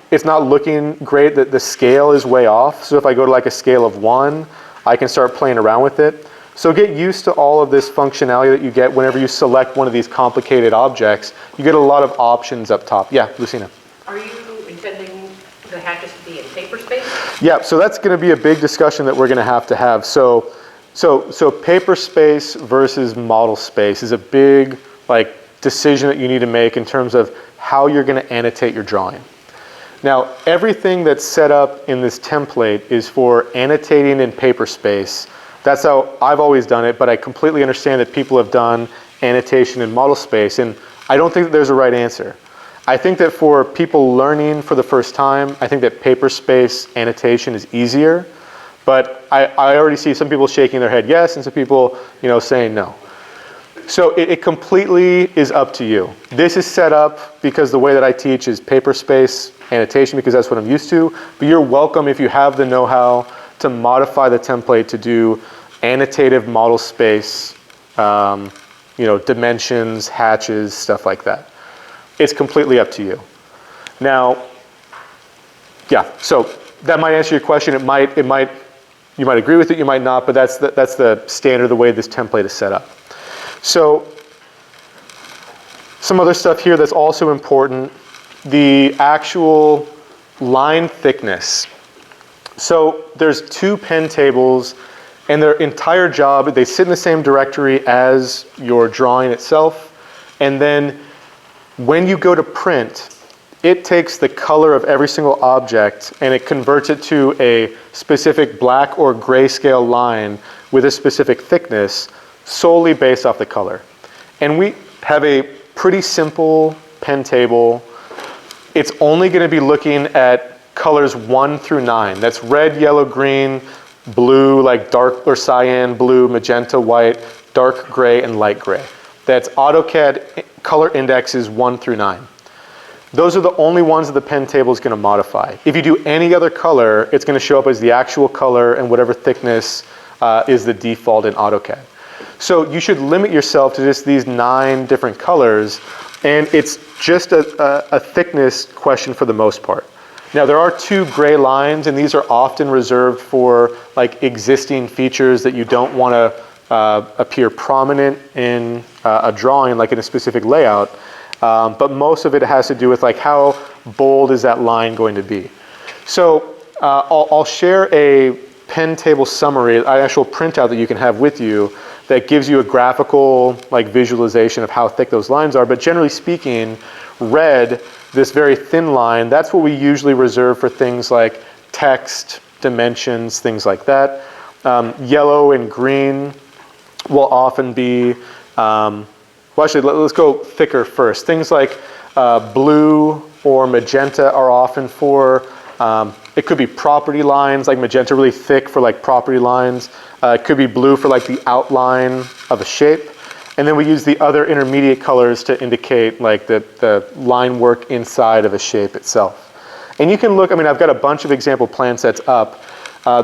it's not looking great. The scale is way off. So if I go to like a scale of 1, I can start playing around with it. So get used to all of this functionality that you get whenever you select one of these complicated objects. You get a lot of options up top. Yeah, Lucina. Are you intending the hatches to be in paper space? Yeah, so that's going to be a big discussion that we're going to have. So paper space versus model space is a big like decision that you need to make in terms of how you're going to annotate your drawing. Now, everything that's set up in this template is for annotating in paper space. That's how I've always done it, but I completely understand that people have done annotation in model space, and I don't think that there's a right answer. I think that for people learning for the first time, I think that paper space annotation is easier, but I already see some people shaking their head yes, and some people, saying no. So it completely is up to you. This is set up because the way that I teach is paper space annotation because that's what I'm used to, but you're welcome if you have the know-how to modify the template to do annotative model space, dimensions, hatches, stuff like that. It's completely up to you. Now, yeah, so that might answer your question. You might agree with it, you might not, but that's the standard, the way this template is set up. So some other stuff here that's also important, the actual line thickness. So there's 2 pen tables, and their entire job, they sit in the same directory as your drawing itself, and then when you go to print, it takes the color of every single object and it converts it to a specific black or grayscale line with a specific thickness solely based off the color. And we have a pretty simple pen table. It's only going to be looking at colors 1 through 9. That's red, yellow, green, blue, like dark or cyan, blue, magenta, white, dark gray, and light gray. That's AutoCAD color indexes 1 through 9. Those are the only ones that the pen table is going to modify. If you do any other color, it's going to show up as the actual color and whatever thickness is the default in AutoCAD. So you should limit yourself to just these 9 different colors, and it's just a thickness question for the most part. Now there are 2 gray lines, and these are often reserved for like existing features that you don't want to appear prominent in a drawing, like in a specific layout. But most of it has to do with like how bold is that line going to be. So I'll share a pen table summary, an actual printout that you can have with you that gives you a graphical like visualization of how thick those lines are. But generally speaking, red, this very thin line, that's what we usually reserve for things like text, dimensions, things like that. Yellow and green will often be, well actually let's go thicker first. Things like blue or magenta are often for, it could be property lines, like magenta really thick for like property lines. It could be blue for like the outline of a shape. And then we use the other intermediate colors to indicate like the line work inside of a shape itself. And you can look, I mean, I've got a bunch of example plan sets up.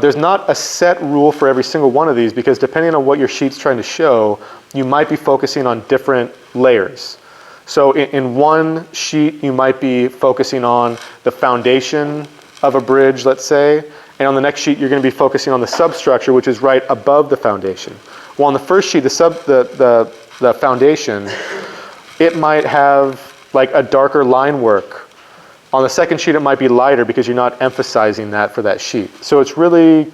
There's not a set rule for every single one of these because depending on what your sheet's trying to show, you might be focusing on different layers. So in one sheet, you might be focusing on the foundation of a bridge, let's say, and on the next sheet, you're going to be focusing on the substructure, which is right above the foundation. Well, on the first sheet, the foundation, it might have like a darker line work. On the second sheet, it might be lighter because you're not emphasizing that for that sheet. So it's really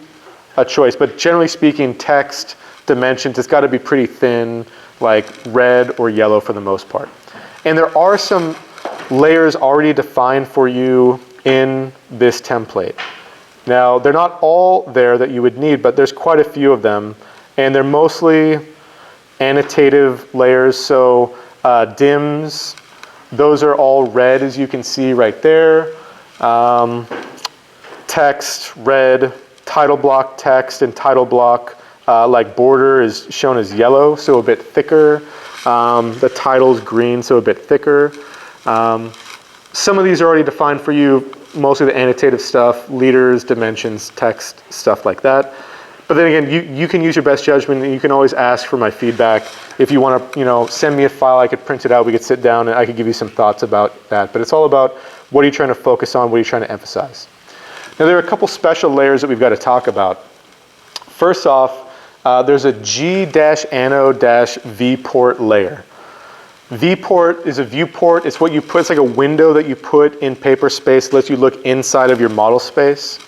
a choice, but generally speaking, text, dimensions, it's got to be pretty thin, like red or yellow for the most part. And there are some layers already defined for you in this template. Now, they're not all there that you would need, but there's quite a few of them, and they're mostly annotative layers, so dims, those are all red, as you can see right there. Text, red, title block text, and title block like border is shown as yellow, so a bit thicker. The title's green, so a bit thicker. Some of these are already defined for you, mostly the annotative stuff, liters, dimensions, text, stuff like that. But then again, you can use your best judgment, and you can always ask for my feedback. If you want to, send me a file, I could print it out, we could sit down, and I could give you some thoughts about that. But it's all about what are you trying to focus on, what are you trying to emphasize. Now, there are a couple special layers that we've got to talk about. First off, there's a G-ano-vport layer. Vport is a viewport. It's what you put. It's like a window that you put in paper space. It lets you look inside of your model space.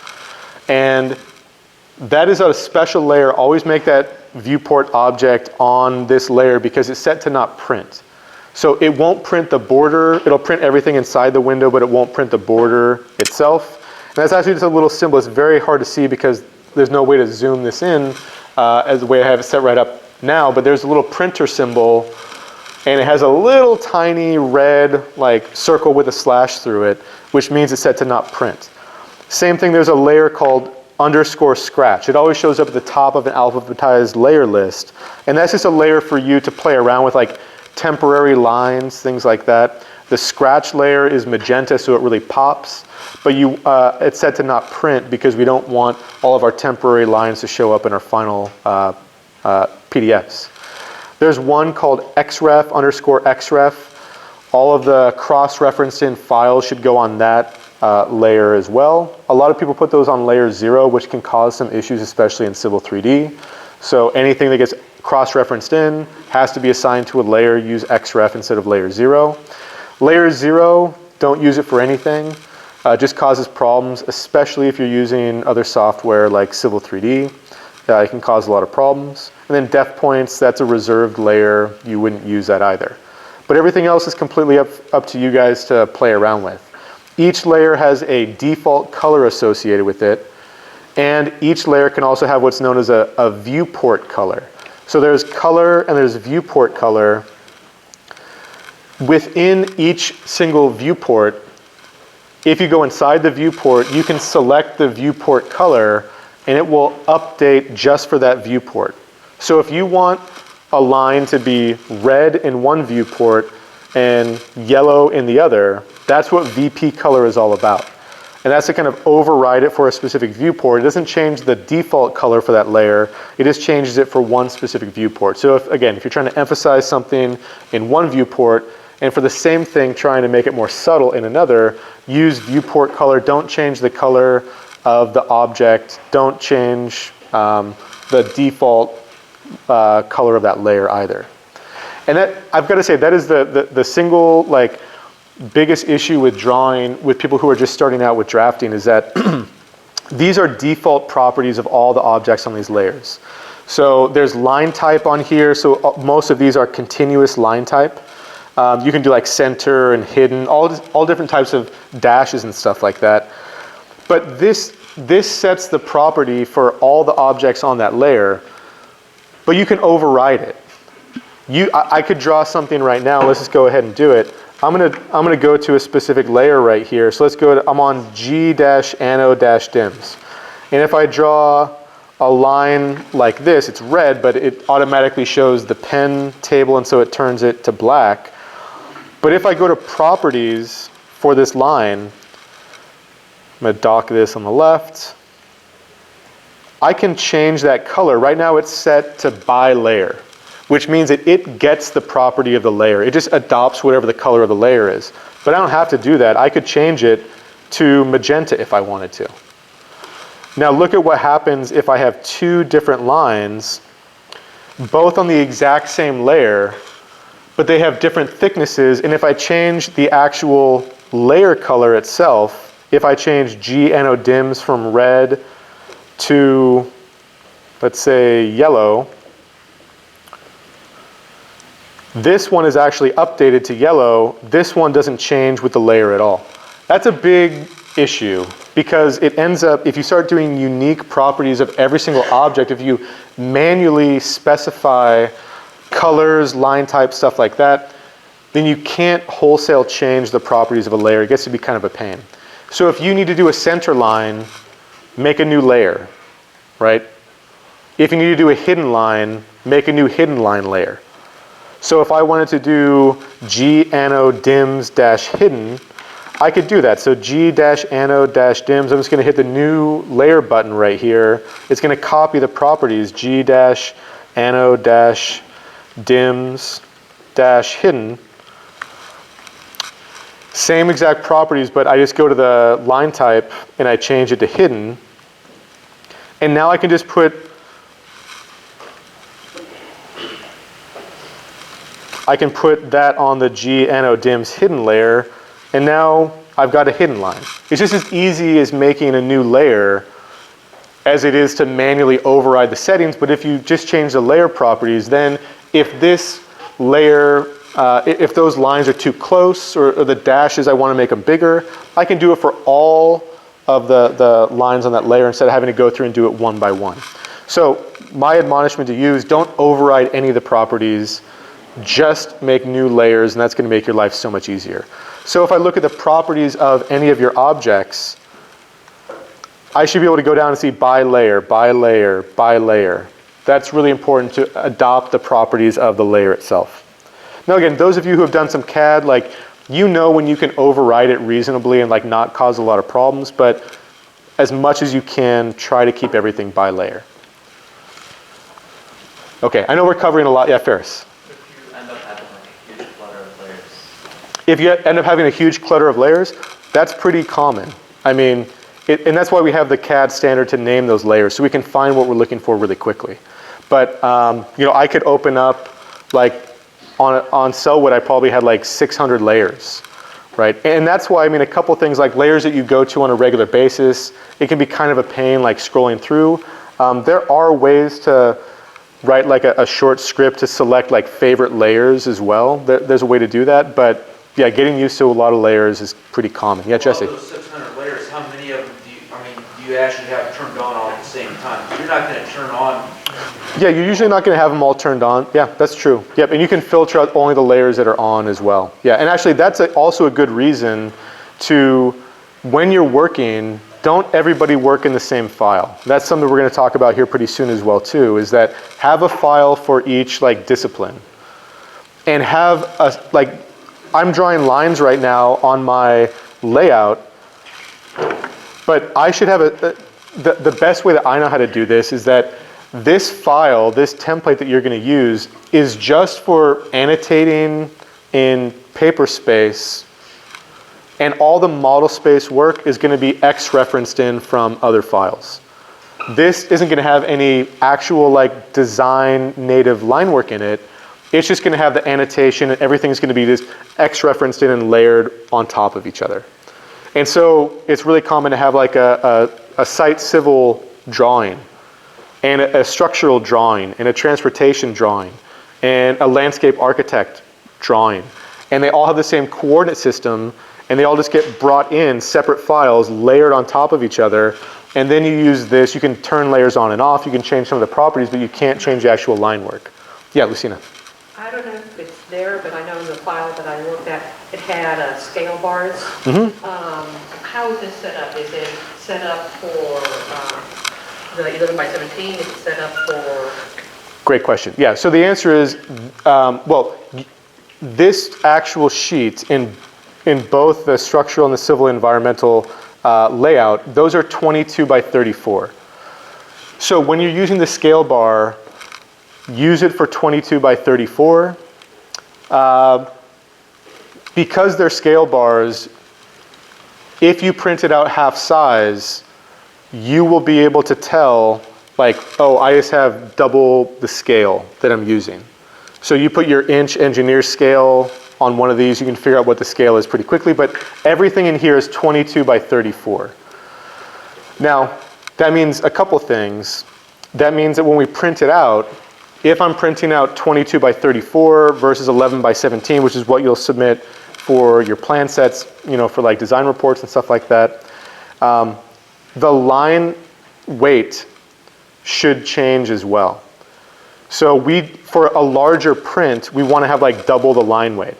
And that is a special layer. Always make that viewport object on this layer because it's set to not print. So it won't print the border. It'll print everything inside the window, but it won't print the border itself. And that's actually just a little symbol. It's very hard to see because there's no way to zoom this in as the way I have it set right up now. But there's a little printer symbol, and it has a little tiny red circle with a slash through it, which means it's set to not print. Same thing, there's a layer called _scratch. It always shows up at the top of an alphabetized layer list. And that's just a layer for you to play around with, like temporary lines, things like that. The scratch layer is magenta, so it really pops. But it's set to not print because we don't want all of our temporary lines to show up in our final PDFs. There's one called xref_xref. All of the cross-referenced in files should go on that layer as well. A lot of people put those on layer 0, which can cause some issues, especially in Civil 3D. So anything that gets cross-referenced in has to be assigned to a layer. Use xref instead of layer 0. Layer 0, don't use it for anything. Just causes problems, especially if you're using other software like Civil 3D. It can cause a lot of problems. And then def points, that's a reserved layer. You wouldn't use that either. But everything else is completely up to you guys to play around with. Each layer has a default color associated with it. And each layer can also have what's known as a viewport color. So there's color and there's viewport color. Within each single viewport, if you go inside the viewport, you can select the viewport color and it will update just for that viewport. So if you want a line to be red in one viewport and yellow in the other, that's what VP color is all about. And that's to kind of override it for a specific viewport. It doesn't change the default color for that layer. It just changes it for one specific viewport. So if you're trying to emphasize something in one viewport, and for the same thing, trying to make it more subtle in another, use viewport color. Don't change the color of the object. Don't change the default color of that layer either. And that, I've got to say, that is the single biggest issue with drawing with people who are just starting out with drafting is that these are default properties of all the objects on these layers. So there's line type on here. So most of these are continuous line type. You can do like center and hidden, all different types of dashes and stuff like that. But this sets the property for all the objects on that layer, but you can override it. I could draw something right now. Let's just go ahead and do it. I'm gonna go to a specific layer right here. So let's go to, I'm on G-ano-dims. And if I draw a line like this, it's red, but it automatically shows the pen table, and so it turns it to black. But if I go to properties for this line, I'm going to dock this on the left. I can change that color. Right now it's set to by layer, which means that it gets the property of the layer. It just adopts whatever the color of the layer is. But I don't have to do that. I could change it to magenta if I wanted to. Now look at what happens if I have two different lines, both on the exact same layer, but they have different thicknesses. And if I change the actual layer color itself, if I change G-ano-dims from red to, let's say, yellow, This one is actually updated to yellow. This one doesn't change with the layer at all. That's a big issue because it ends up, if you start doing unique properties of every single object, if you manually specify colors, line type, stuff like that, then you can't wholesale change the properties of a layer. It gets to be kind of a pain. So if you need to do a center line, make a new layer, right? If you need to do a hidden line, make a new hidden line layer. So if I wanted to do G anode dims dash hidden, I could do that. So G dash anode dash dims, I'm just going to hit the new layer button right here. It's going to copy the properties G dash anode dash dims dash hidden. Same exact properties, but I just go to the line type and I change it to hidden. And now I can just put that on the G anode dims hidden layer, and now I've got a hidden line. It's just as easy as making a new layer as it is to manually override the settings, but if you just change the layer properties, then if this layer, if those lines are too close or the dashes, I want to make them bigger, I can do it for all of the lines on that layer instead of having to go through and do it one by one. So my admonishment to you is don't override any of the properties, just make new layers, and that's going to make your life so much easier. So if I look at the properties of any of your objects, I should be able to go down and see by layer, by layer, by layer. That's really important to adopt the properties of the layer itself. Now again, those of you who have done some CAD, like, you know when you can override it reasonably and like not cause a lot of problems, but as much as you can, try to keep everything by layer. Okay, I know we're covering a lot. Yeah, Ferris. If you end up having like a huge clutter of layers. If you end up having a huge clutter of layers, that's pretty common. I mean, and that's why we have the CAD standard to name those layers, so we can find what we're looking for really quickly. But you know, I could open up, like, on Cellwood, I probably had like 600 layers, right? And that's why, I mean, a couple things like layers that you go to on a regular basis, it can be kind of a pain, like scrolling through. There are ways to write like a short script to select like favorite layers as well. There's a way to do that, but yeah, getting used to a lot of layers is pretty common. Yeah, Jesse. Of those 600 layers, how many of them do you actually have turned on all at the same time? You're not going to turn on. Yeah, you're usually not going to have them all turned on. Yeah, that's true. Yep, and you can filter out only the layers that are on as well. Yeah, and actually that's also a good reason to, when you're working, don't everybody work in the same file. That's something we're going to talk about here pretty soon as well too, is that have a file for each like discipline. And have a, like, I'm drawing lines right now on my layout, but I should have the best way that I know how to do this is that this file, this template that you're going to use, is just for annotating in paper space, and all the model space work is going to be X-referenced in from other files. This isn't going to have any actual like design native line work in it. It's just going to have the annotation, and everything's going to be just X-referenced in and layered on top of each other. And so it's really common to have like a site civil drawing, and a structural drawing, and a transportation drawing, and a landscape architect drawing. And they all have the same coordinate system, and they all just get brought in separate files layered on top of each other. And then you use this, you can turn layers on and off, you can change some of the properties, but you can't change the actual line work. Yeah, Lucina. I don't know if it's there, but I know in the file that I looked at, it had scale bars. How is this set up? Is it set up for the 11 by 17? Is it set up for? Great question. Yeah, so the answer is, well, this actual sheet in both the structural and the civil environmental layout, those are 22 by 34. So when you're using the scale bar, use it for 22 by 34. Because they're scale bars, if you print it out half size, you will be able to tell, like, oh, I just have double the scale that I'm using. So you put your inch engineer scale on one of these, you can figure out what the scale is pretty quickly, but everything in here is 22 by 34. Now, that means a couple things. That means that when we print it out, if I'm printing out 22 by 34 versus 11 by 17, which is what you'll submit for your plan sets, for like design reports and stuff like that, the line weight should change as well. So for a larger print, we want to have like double the line weight.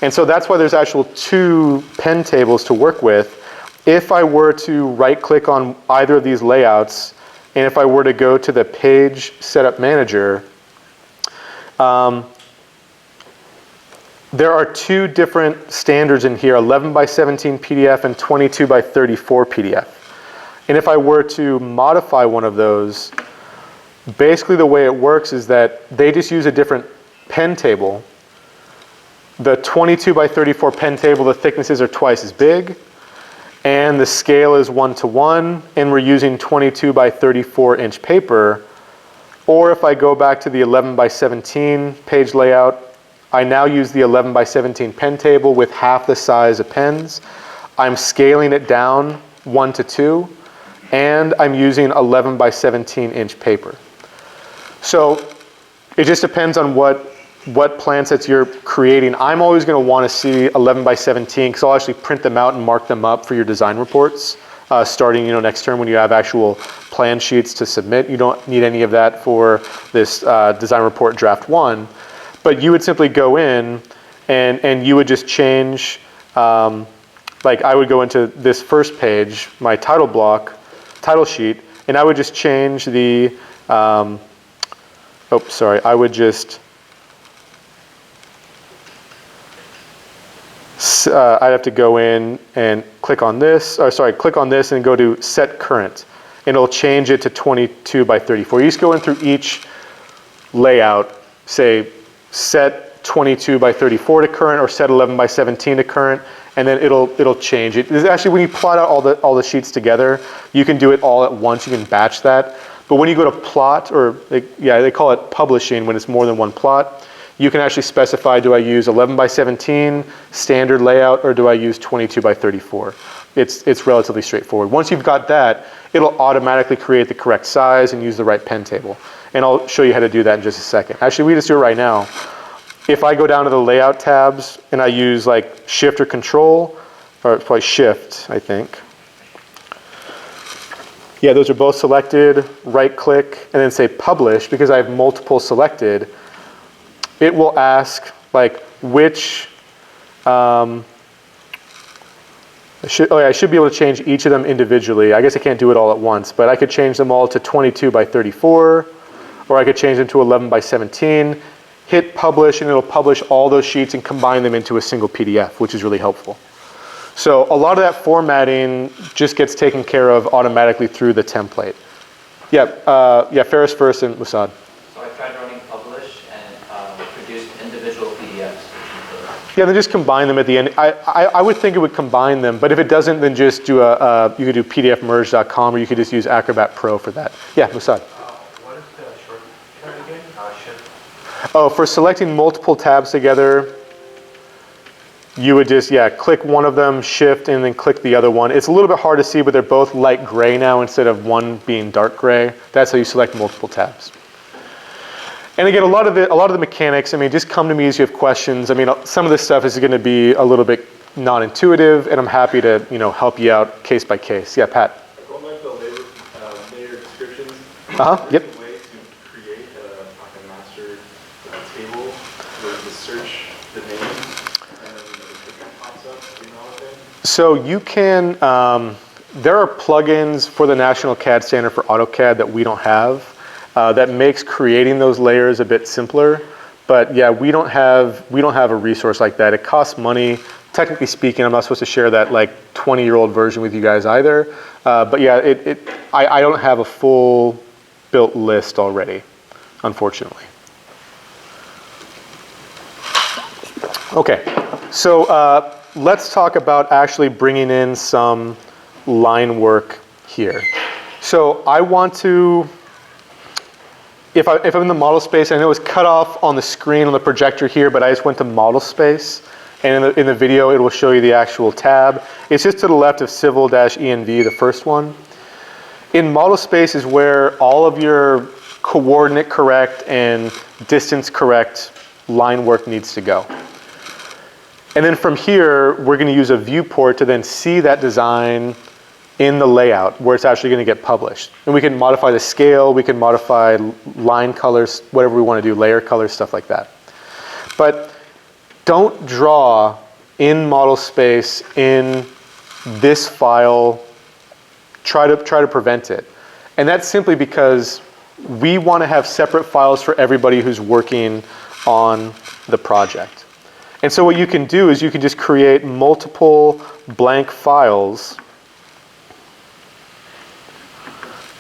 And so that's why there's actual 2 pen tables to work with. If I were to right click on either of these layouts, and if I were to go to the page setup manager, there are 2 different standards in here, 11 by 17 PDF and 22 by 34 PDF. And if I were to modify one of those, basically the way it works is that they just use a different pen table. The 22 by 34 pen table, the thicknesses are twice as big, and the scale is 1:1, and we're using 22 by 34 inch paper. Or if I go back to the 11 by 17 page layout, I now use the 11 by 17 pen table with half the size of pens. I'm scaling it down 1:2, and I'm using 11 by 17 inch paper. So it just depends on what plan sets you're creating. I'm always going to want to see 11 by 17 because I'll actually print them out and mark them up for your design reports starting next term when you have actual plan sheets to submit. You don't need any of that for this design report draft 1, but you would simply go in and you would just change, like I would go into this first page, my title block, title sheet, and I would just change the, I would just, I'd have to go in and click on this, click on this and go to set current. And it'll change it to 22 by 34. You just go in through each layout, say set 22 by 34 to current or set 11 by 17 to current, and then it'll change it. Actually, when you plot out all the sheets together, you can do it all at once. You can batch that. But when you go to plot, or they call it publishing when it's more than one plot, you can actually specify, do I use 11 by 17 standard layout or do I use 22 by 34? It's relatively straightforward. Once you've got that, it'll automatically create the correct size and use the right pen table. And I'll show you how to do that in just a second. Actually, we just do it right now. If I go down to the layout tabs and I use like shift or control, or probably shift, I think. Yeah, those are both selected, right click, and then say publish because I have multiple selected. It will ask like which, I should be able to change each of them individually. I guess I can't do it all at once, but I could change them all to 22 by 34, or I could change them to 11 by 17, hit publish, and it'll publish all those sheets and combine them into a single PDF, which is really helpful. So a lot of that formatting just gets taken care of automatically through the template. Yeah, Ferris first and Musad. So I tried running publish and produced individual PDFs. Yeah, then just combine them at the end. I would think it would combine them, but if it doesn't, then just do you could do pdfmerge.com, or you could just use Acrobat Pro for that. Yeah, Musad. What is the shortcut again? Shift. Oh, for selecting multiple tabs together, you would just, click one of them, shift, and then click the other one. It's a little bit hard to see, but they're both light gray now instead of one being dark gray. That's how you select multiple tabs. And again, a lot of the mechanics, just come to me as you have questions. Some of this stuff is going to be a little bit non-intuitive, and I'm happy to, help you out case by case. Yeah, Pat. Going back to the layer descriptions. Yep. Is there a way to create a master table where you just search the name and then the description pops up? Do you know what I'm saying? So you can, there are plugins for the National CAD Standard for AutoCAD that we don't have. That makes creating those layers a bit simpler, but yeah, we don't have a resource like that. It costs money. Technically speaking, I'm not supposed to share that like 20-year-old version with you guys either. But yeah, I don't have a full built list already, unfortunately. Okay, so let's talk about actually bringing in some line work here. So I want to. If I'm in the model space, I know it's cut off on the screen on the projector here, but I just went to model space. And in the video, it will show you the actual tab. It's just to the left of civil-env, the first one. In model space is where all of your coordinate correct and distance correct line work needs to go. And then from here, we're going to use a viewport to then see that design in the layout where it's actually going to get published. And we can modify the scale, we can modify line colors, whatever we want to do, layer colors, stuff like that. But don't draw in model space in this file. Try to prevent it. And that's simply because we want to have separate files for everybody who's working on the project. And so what you can do is you can just create multiple blank files.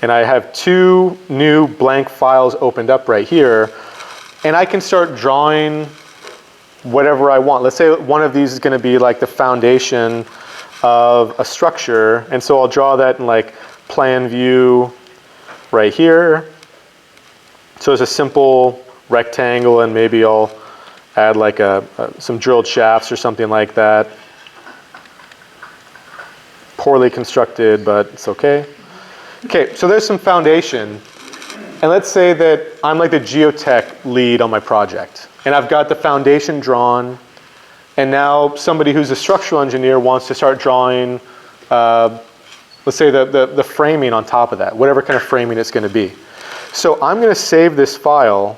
And I have 2 new blank files opened up right here. And I can start drawing whatever I want. Let's say one of these is going to be like the foundation of a structure. And so I'll draw that in like plan view right here. So it's a simple rectangle, and maybe I'll add like some drilled shafts or something like that. Poorly constructed, but it's okay. Okay, so there's some foundation. And let's say that I'm like the geotech lead on my project. And I've got the foundation drawn. And now somebody who's a structural engineer wants to start drawing, let's say the framing on top of that, whatever kind of framing it's going to be. So I'm going to save this file.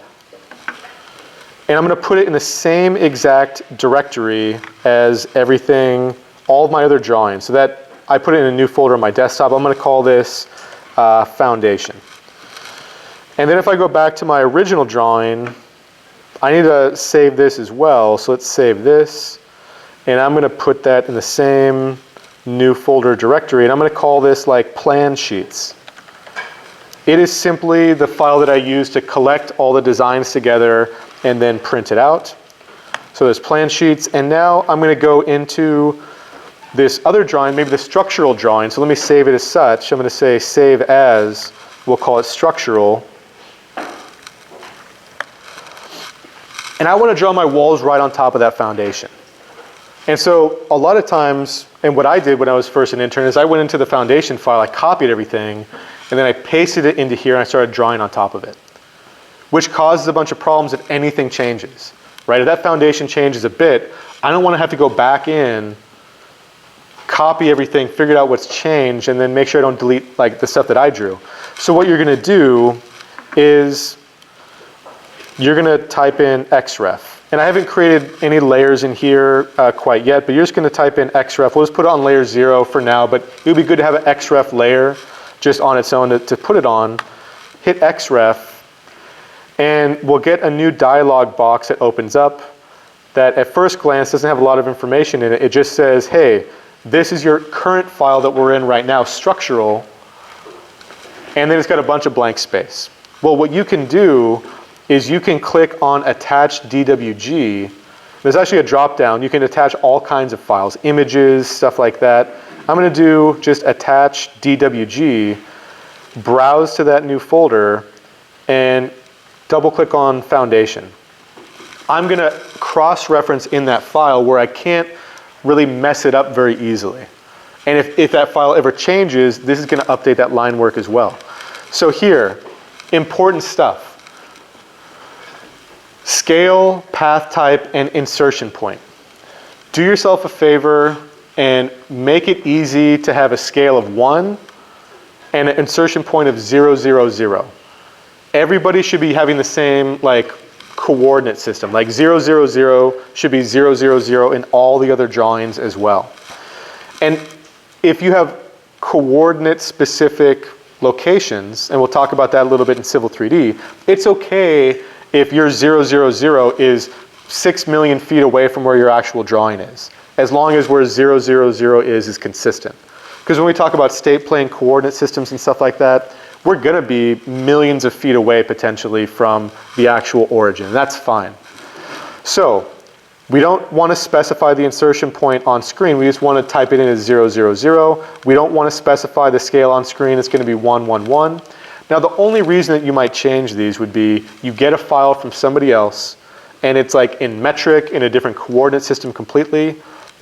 And I'm going to put it in the same exact directory as everything, all of my other drawings. So that I put it in a new folder on my desktop. I'm going to call this foundation. And then if I go back to my original drawing, I need to save this as well. So let's save this. And I'm going to put that in the same new folder directory. And I'm going to call this like plan sheets. It is simply the file that I use to collect all the designs together and then print it out. So there's plan sheets. And now I'm going to go into this other drawing, maybe the structural drawing. So let me save it as such. I'm going to say save as. We'll call it structural. And I want to draw my walls right on top of that foundation. And so a lot of times, and what I did when I was first an intern is I went into the foundation file, I copied everything, and then I pasted it into here and I started drawing on top of it, which causes a bunch of problems if anything changes, right? If that foundation changes a bit, I don't want to have to go back in, copy everything, figure out what's changed, and then make sure I don't delete like the stuff that I drew. So what you're going to do is you're going to type in xref. And I haven't created any layers in here quite yet, but you're just going to type in xref. We'll just put it on layer 0 for now, but it would be good to have an xref layer just on its own to put it on. Hit xref, and we'll get a new dialog box that opens up that at first glance doesn't have a lot of information in it. It just says, hey, this is your current file that we're in right now, structural, and then it's got a bunch of blank space. Well, what you can do is you can click on attach DWG. There's actually a drop down. You can attach all kinds of files, images, stuff like that. I'm going to do just attach DWG, browse to that new folder, and double click on foundation. I'm going to cross-reference in that file where I can't really mess it up very easily. And if that file ever changes, this is going to update that line work as well. So here, important stuff. Scale, path type, and insertion point. Do yourself a favor and make it easy to have a scale of 1 and an insertion point of 0, 0, 0. Everybody should be having the same like coordinate system. Like 0, 0, 0 should be 0, 0, 0 in all the other drawings as well. And if you have coordinate specific locations, and we'll talk about that a little bit in Civil 3D, it's okay if your 0, 0, 0 is 6 million feet away from where your actual drawing is, as long as where 0, 0, 0 is consistent. Because when we talk about state plane coordinate systems and stuff like that, we're going to be millions of feet away potentially from the actual origin. That's fine. So we don't want to specify the insertion point on screen. We just want to type it in as 0, 0, 0. We don't want to specify the scale on screen. It's going to be 1, 1, 1. Now the only reason that you might change these would be you get a file from somebody else and it's like in metric in a different coordinate system completely,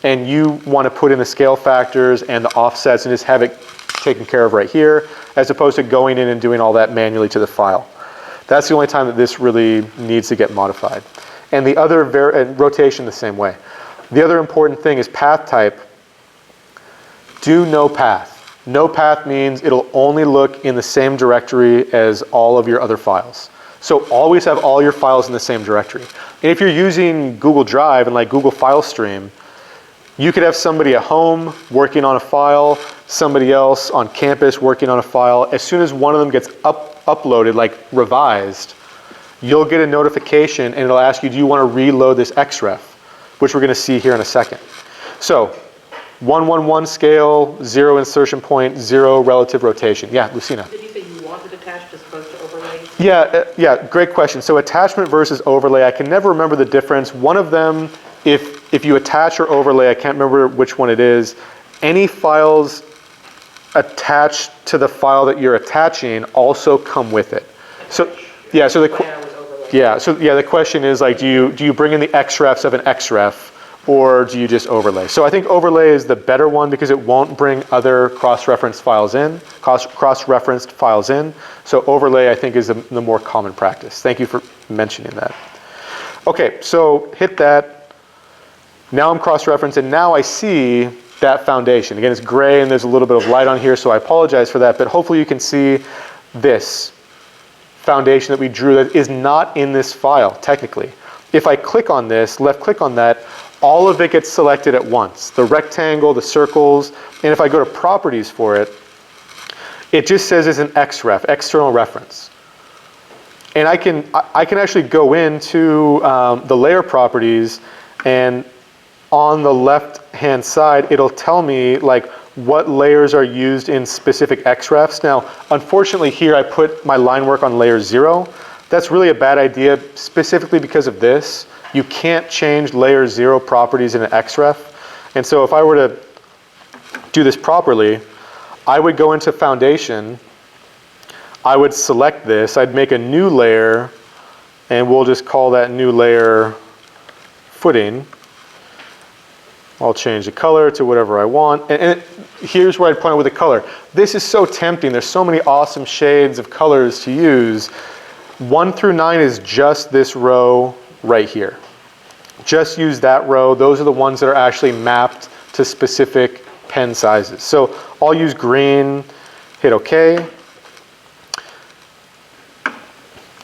and you want to put in the scale factors and the offsets and just have it taken care of right here, as opposed to going in and doing all that manually to the file. That's the only time that this really needs to get modified. And the other, and rotation the same way. The other important thing is path type. Do no path. No path means it'll only look in the same directory as all of your other files. So always have all your files in the same directory. And if you're using Google Drive and like Google File Stream, you could have somebody at home working on a file, somebody else on campus working on a file. As soon as one of them gets uploaded, like revised, you'll get a notification and it'll ask you, do you want to reload this XREF, which we're going to see here in a second. So 1-1-1 scale, 0 insertion point, 0 relative rotation. Yeah, Lucina. Did you say you wanted attached as opposed to overlay? Yeah, great question. So attachment versus overlay, I can never remember the difference. One of them, if you attach or overlay, I can't remember which one it is, any files attached to the file that you're attaching also come with it. So yeah, so the question is like, do you bring in the XREFs of an XREF, or do you just overlay? So I think overlay is the better one because it won't bring other cross-referenced files in. So overlay, I think, is the more common practice. Thank you for mentioning that. Okay, so hit that. Now I'm cross-referenced, and now I see that foundation. Again, it's gray, and there's a little bit of light on here, so I apologize for that, but hopefully you can see this foundation that we drew that is not in this file, technically. If I click on this, left-click on that, all of it gets selected at once. The rectangle, the circles, and if I go to properties for it, it just says it's an XREF, external reference. And I can actually go into the layer properties, and on the left-hand side, it'll tell me like what layers are used in specific XREFs. Now, unfortunately here I put my line work on layer 0. That's really a bad idea, specifically because of this. You can't change layer 0 properties in an XREF. And so if I were to do this properly, I would go into Foundation, I would select this, I'd make a new layer, and we'll just call that new layer Footing. I'll change the color to whatever I want. And here's where I'd point out with the color. This is so tempting. There's so many awesome shades of colors to use. 1 through 9 is just this row right here. Just use that row. Those are the ones that are actually mapped to specific pen sizes. So I'll use green, hit OK.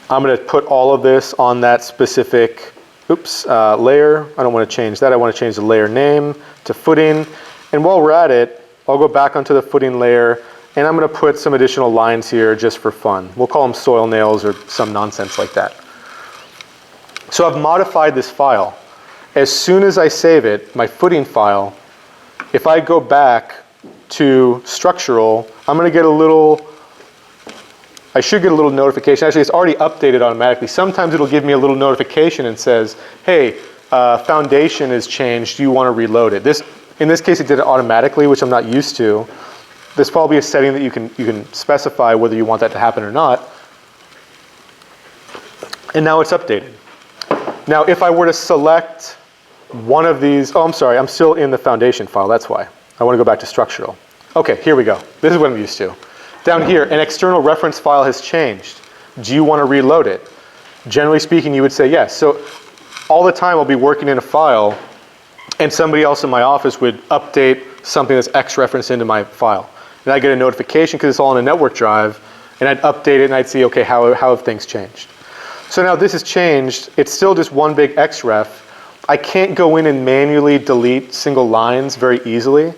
I'm going to put all of this on that specific layer. I don't want to change that. I want to change the layer name to footing. And while we're at it, I'll go back onto the footing layer, and I'm going to put some additional lines here just for fun. We'll call them soil nails or some nonsense like that. So I've modified this file. As soon as I save it, my footing file, if I go back to structural, I'm going to get I should get a little notification. Actually, it's already updated automatically. Sometimes it'll give me a little notification and says, hey, foundation is changed. Do you want to reload it? In this case, it did it automatically, which I'm not used to. There's probably a setting that you can specify whether you want that to happen or not. And now it's updated. Now, if I were to select one of these, oh, I'm sorry, I'm still in the foundation file. That's why. I want to go back to structural. Okay, here we go. This is what I'm used to. Down here, an external reference file has changed. Do you want to reload it? Generally speaking, you would say yes. So all the time I'll be working in a file, and somebody else in my office would update something that's X-referenced into my file. And I get a notification because it's all on a network drive, and I'd update it and I'd see, okay, how have things changed? So now this has changed. It's still just one big XREF. I can't go in and manually delete single lines very easily.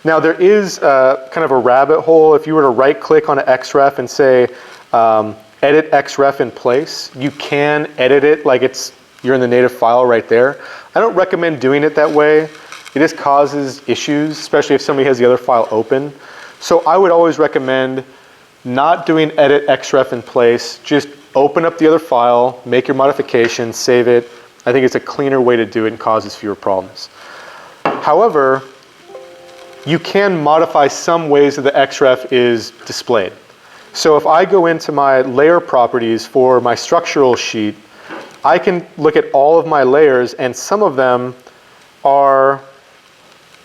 Now there is kind of a rabbit hole. If you were to right click on an XREF and say, edit XREF in place, you can edit it like you're in the native file right there. I don't recommend doing it that way. It just causes issues, especially if somebody has the other file open. So I would always recommend not doing edit XREF in place. Just open up the other file, make your modifications, save it. I think it's a cleaner way to do it and causes fewer problems. However, you can modify some ways that the XREF is displayed. So if I go into my layer properties for my structural sheet, I can look at all of my layers, and some of them are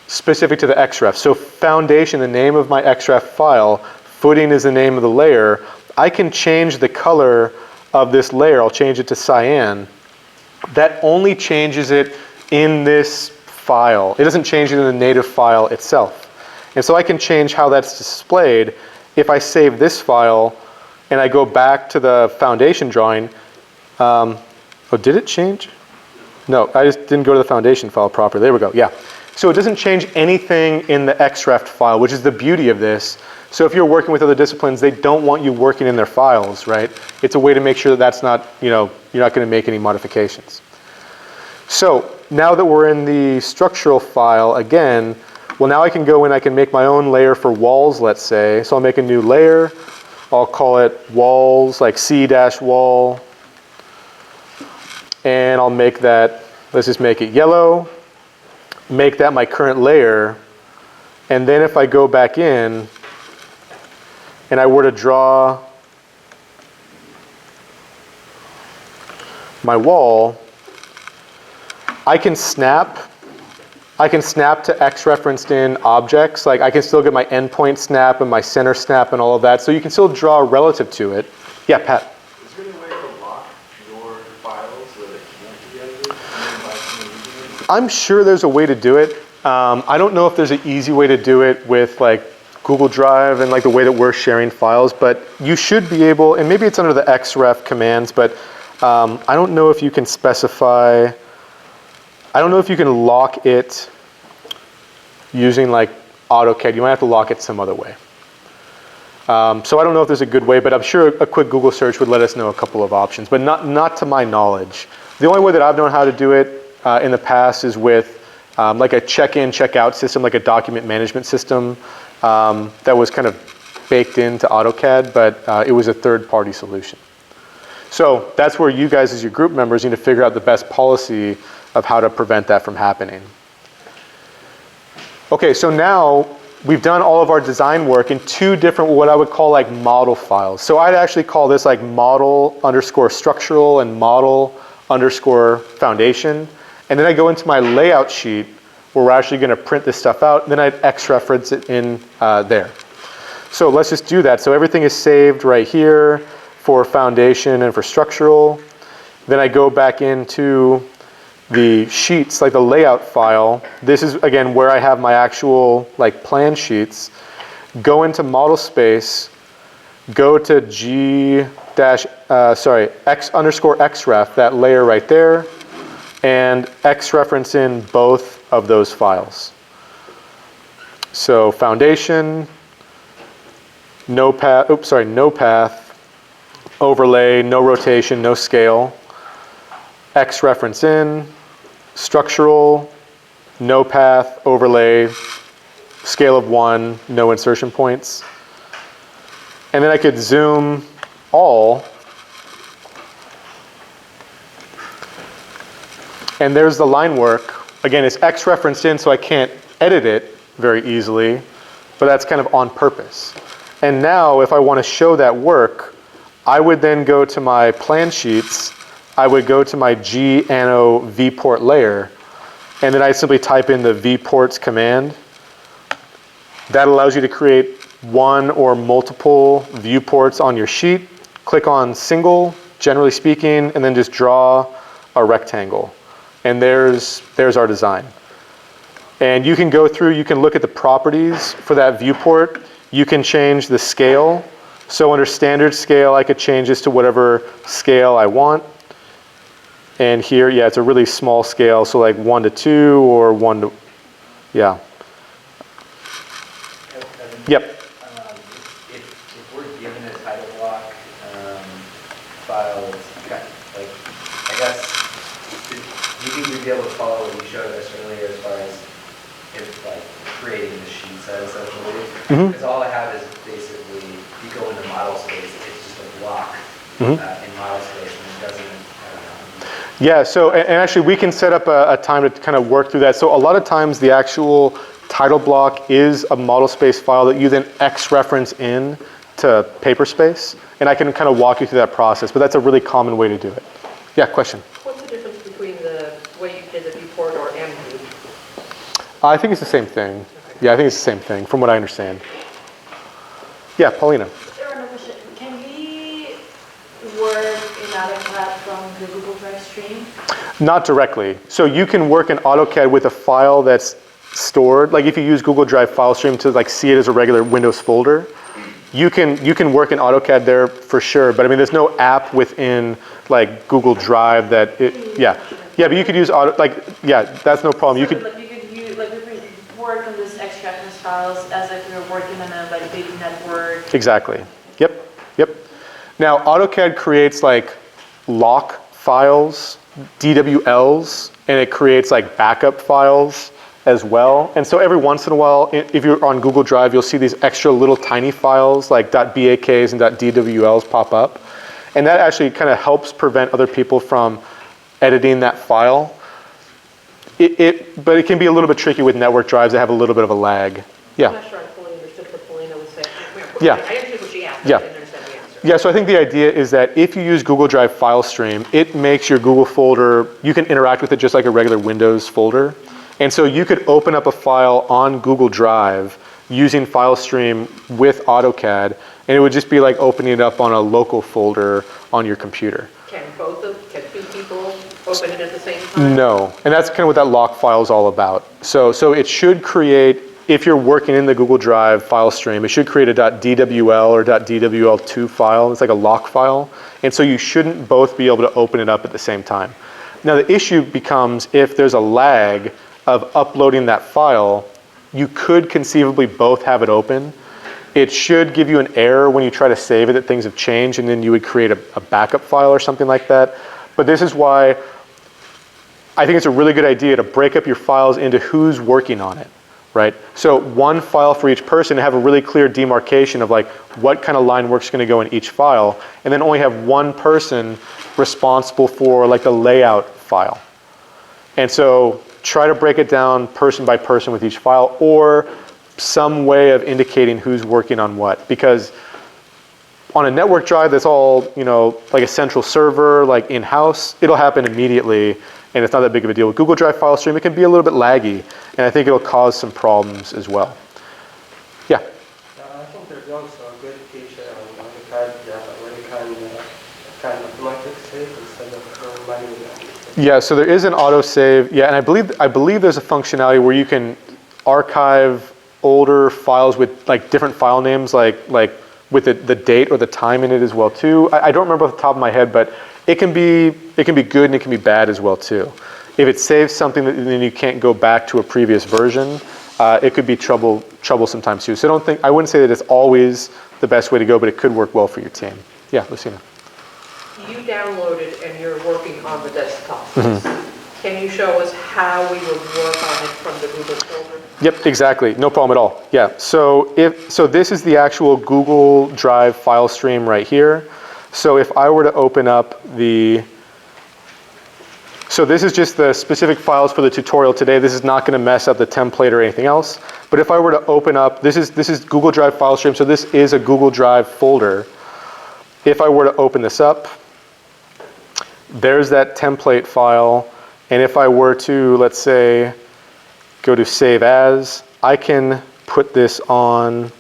specific to the XREF. So foundation, the name of my XREF file, footing is the name of the layer. I can change the color of this layer, I'll change it to cyan, that only changes it in this file. It doesn't change it in the native file itself. And so I can change how that's displayed. If I save this file and I go back to the foundation drawing, oh, did it change? No, I just didn't go to the foundation file properly. There we go, yeah. So it doesn't change anything in the XREF file, which is the beauty of this. So if you're working with other disciplines, they don't want you working in their files, right? It's a way to make sure that that's not, you're not going to make any modifications. So now that we're in the structural file again, well, now I can go in, I can make my own layer for walls, let's say. So I'll make a new layer. I'll call it walls, like C-wall. And I'll make that, let's just make it yellow. Make that my current layer. And then if I go back in, and I were to draw my wall, I can snap to X referenced in objects. Like I can still get my endpoint snap and my center snap and all of that. So you can still draw relative to it. Yeah, Pat. Is there any way to lock your files so that they can't be edited by someone using it? I'm sure there's a way to do it. I don't know if there's an easy way to do it with like Google Drive and like the way that we're sharing files, but you should be able, and maybe it's under the XREF commands, but I don't know if you can specify, I don't know if you can lock it using like AutoCAD. You might have to lock it some other way. So I don't know if there's a good way, but I'm sure a quick Google search would let us know a couple of options, but not to my knowledge. The only way that I've known how to do it in the past is with like a check-in, check-out system, like a document management system that was kind of baked into AutoCAD, but it was a third-party solution. So that's where you guys as your group members need to figure out the best policy of how to prevent that from happening. Okay, so now we've done all of our design work in two different, what I would call like model files. So I'd actually call this like model underscore structural and model underscore foundation. And then I go into my layout sheet where we're actually going to print this stuff out. And then I'd X reference it in there. So let's just do that. So everything is saved right here for foundation and for structural. Then I go back into the sheets, like the layout file. This is, again, where I have my actual like plan sheets. Go into model space, go to X underscore XREF, that layer right there, and X reference in both of those files. So foundation, no path, no path, overlay, no rotation, no scale, X reference in, structural, no path, overlay, scale of 1, no insertion points. And then I could zoom all. And there's the line work. Again, it's X referenced in, so I can't edit it very easily, but that's kind of on purpose. And now if I want to show that work, I would then go to my plan sheets. I would go to my G-ANO vport layer, and then I simply type in the vports command. That allows you to create one or multiple viewports on your sheet. Click on single, generally speaking, and then just draw a rectangle. And there's our design. And you can go through, you can look at the properties for that viewport. You can change the scale. So under standard scale, I could change this to whatever scale I want. And here, yeah, it's a really small scale, so like 1:2 or 1 to, yeah. Yep. If we're given a title block file, like, I guess, do you think we'd be able to follow what you showed us earlier as far as if, like, creating the sheet set essentially? Because all I have is basically, you go into model space, it's just a block in model space, and it doesn't, I don't know. Yeah, so, and actually we can set up a time to kind of work through that. So a lot of times the actual title block is a model space file that you then X reference in to paper space. And I can kind of walk you through that process, but that's a really common way to do it. Yeah, question? What's the difference between the way you did the viewport or MView? I think it's the same thing. Yeah, I think it's the same thing from what I understand. Yeah, Paulina. There are no question. Can we work in AutoCAD from the Google Drive stream? Not directly. So you can work in AutoCAD with a file that's stored. Like if you use Google Drive file stream to like see it as a regular Windows folder, you can work in AutoCAD there for sure. But I mean, there's no app within like Google Drive that it. Yeah, but you could use that's no problem. You So, could. like you could use, like we could work on this extract these files as if we were working on a like big network. Exactly. Yep. Now AutoCAD creates like lock files, DWLs, and it creates like backup files as well. And so every once in a while, if you're on Google Drive, you'll see these extra little tiny files like .baks and .dwls pop up. And that actually kind of helps prevent other people from editing that file. But it can be a little bit tricky with network drives that have a little bit of a lag. I'm Yeah. not sure I fully understood what Paulina was saying. Yeah. I understood what she asked, Yeah. but I didn't understand the answer. Yeah, so I think the idea is that if you use Google Drive file stream, it makes your Google folder, you can interact with it just like a regular Windows folder. And so you could open up a file on Google Drive using file stream with AutoCAD, and it would just be like opening it up on a local folder on your computer. Can two people open it at the same time? No, and that's kind of what that lock file is all about. So it should create, if you're working in the Google Drive file stream, it should create a .dwl or .dwl2 file. It's like a lock file. And so you shouldn't both be able to open it up at the same time. Now the issue becomes if there's a lag of uploading that file, you could conceivably both have it open. It should give you an error when you try to save it that things have changed, and then you would create a backup file or something like that. But this is why I think it's a really good idea to break up your files into who's working on it, right? So one file for each person, have a really clear demarcation of like what kind of line work's going to go in each file, and then only have one person responsible for like the layout file. And so try to break it down person by person with each file, or some way of indicating who's working on what. Because on a network drive that's all, like a central server, like in-house, it'll happen immediately, and it's not that big of a deal. With Google Drive file stream, it can be a little bit laggy, and I think it'll cause some problems as well. Yeah? I think there's also a good feature on AutoCAD where you can automatically save instead of manually. Yeah, so there is an autosave. Yeah, and I believe there's a functionality where you can archive older files with like different file names, like with the date or the time in it as well too. I don't remember off the top of my head, but it can be good and it can be bad as well too. If it saves something that then you can't go back to a previous version, it could be trouble sometimes too. So I wouldn't say that it's always the best way to go, but it could work well for your team. Yeah, Lucina. You downloaded and you're working on the desktop. Mm-hmm. Can you show us how we would work on it from the Google folder? Yep, exactly. No problem at all. Yeah. So this is the actual Google Drive file stream right here. So if I were to open up so this is just the specific files for the tutorial today. This is not going to mess up the template or anything else. But if I were to open up, this is Google Drive file stream. So this is a Google Drive folder. If I were to open this up, there's that template file. And if I were to, let's say, go to Save As, I can put this on,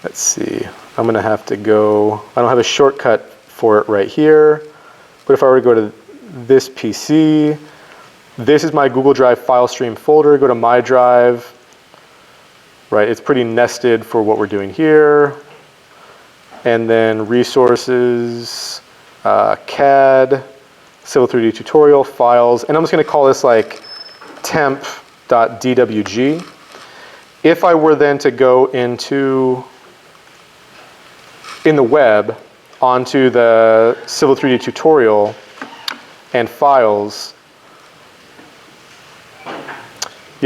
let's see, I'm going to have to go, I don't have a shortcut for it right here, but if I were to go to this PC, this is my Google Drive file stream folder, go to My Drive, right, it's pretty nested for what we're doing here, and then Resources, CAD, Civil 3D Tutorial, Files, and I'm just going to call this like temp.dwg. If I were then to go in the web onto the Civil 3D Tutorial and Files,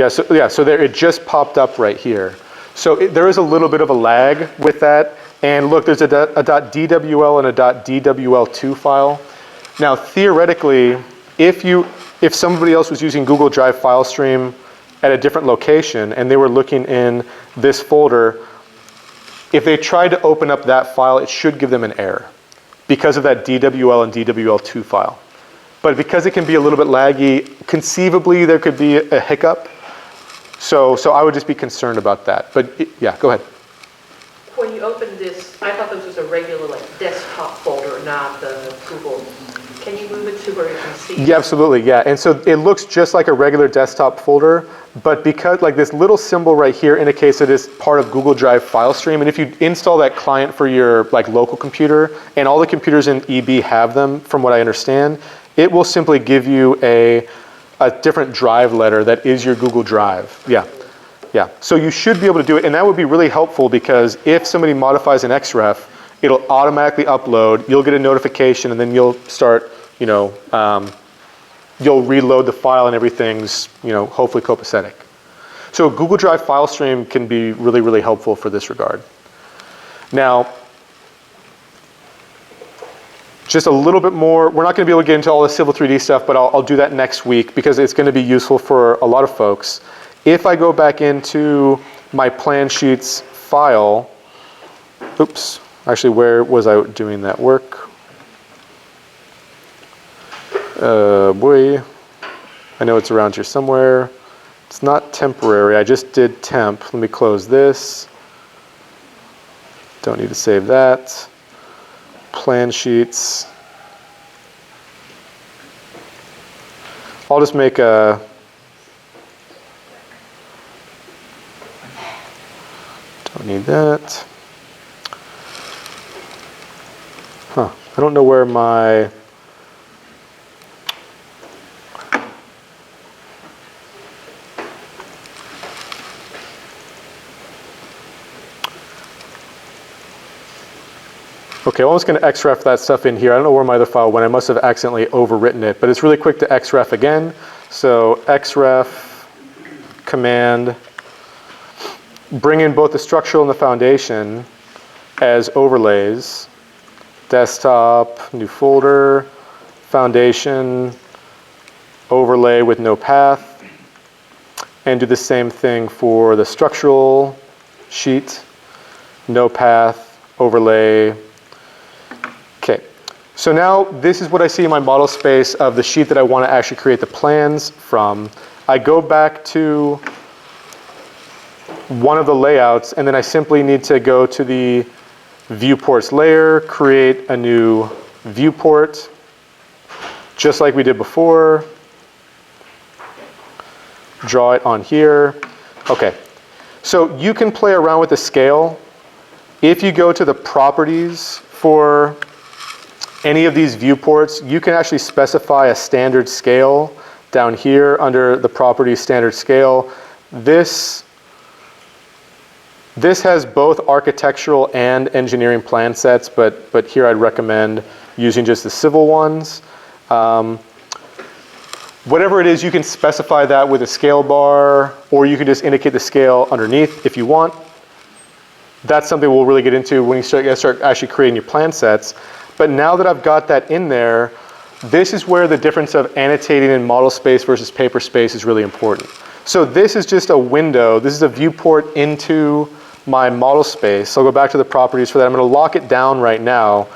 so there it just popped up right here. So there is a little bit of a lag with that, and look, there's a .dwl and a .dwl2 file. Now, theoretically, if somebody else was using Google Drive file stream at a different location and they were looking in this folder, if they tried to open up that file, it should give them an error because of that DWL and DWL2 file. But because it can be a little bit laggy, conceivably there could be a hiccup. So I would just be concerned about that. But yeah, go ahead. when you open this, I thought this was a regular like desktop folder, not the Google. Can you move it to where you can see? Yeah, absolutely, yeah. And so it looks just like a regular desktop folder, but because like this little symbol right here indicates that it's part of Google Drive file stream. And if you install that client for your like local computer, and all the computers in EB have them, from what I understand, it will simply give you a different drive letter that is your Google Drive. Yeah. Yeah, so you should be able to do it, and that would be really helpful because if somebody modifies an XREF, it'll automatically upload, you'll get a notification, and then you'll start, you'll reload the file and everything's, hopefully copacetic. So Google Drive file stream can be really, really helpful for this regard. Now, just a little bit more, we're not going to be able to get into all the Civil 3D stuff, but I'll do that next week because it's going to be useful for a lot of folks. If I go back into my plan sheets file, oops, actually where was I doing that work? Boy, I know it's around here somewhere. It's not temporary, I just did temp. Let me close this. Don't need to save that. Plan sheets. I'll just make a, don't need that. Huh, I don't know where my, okay, well, I'm just going to XREF that stuff in here. I don't know where my other file went. I must have accidentally overwritten it, but it's really quick to XREF again. So XREF command, bring in both the structural and the foundation as overlays. Desktop, new folder, foundation, overlay with no path, and do the same thing for the structural sheet, no path, overlay. Okay, so now this is what I see in my model space of the sheet that I want to actually create the plans from. I go back to one of the layouts, and then I simply need to go to the viewports layer, create a new viewport, just like we did before. Draw it on here. Okay, so you can play around with the scale. If you go to the properties for any of these viewports, you can actually specify a standard scale down here under the properties standard scale. This has both architectural and engineering plan sets, but here I'd recommend using just the civil ones. Whatever it is, you can specify that with a scale bar, or you can just indicate the scale underneath if you want. That's something we'll really get into when you start actually creating your plan sets. But now that I've got that in there, this is where the difference of annotating in model space versus paper space is really important. So this is just a window. This is a viewport into my model space. So I'll go back to the properties for that. I'm going to lock it down right now.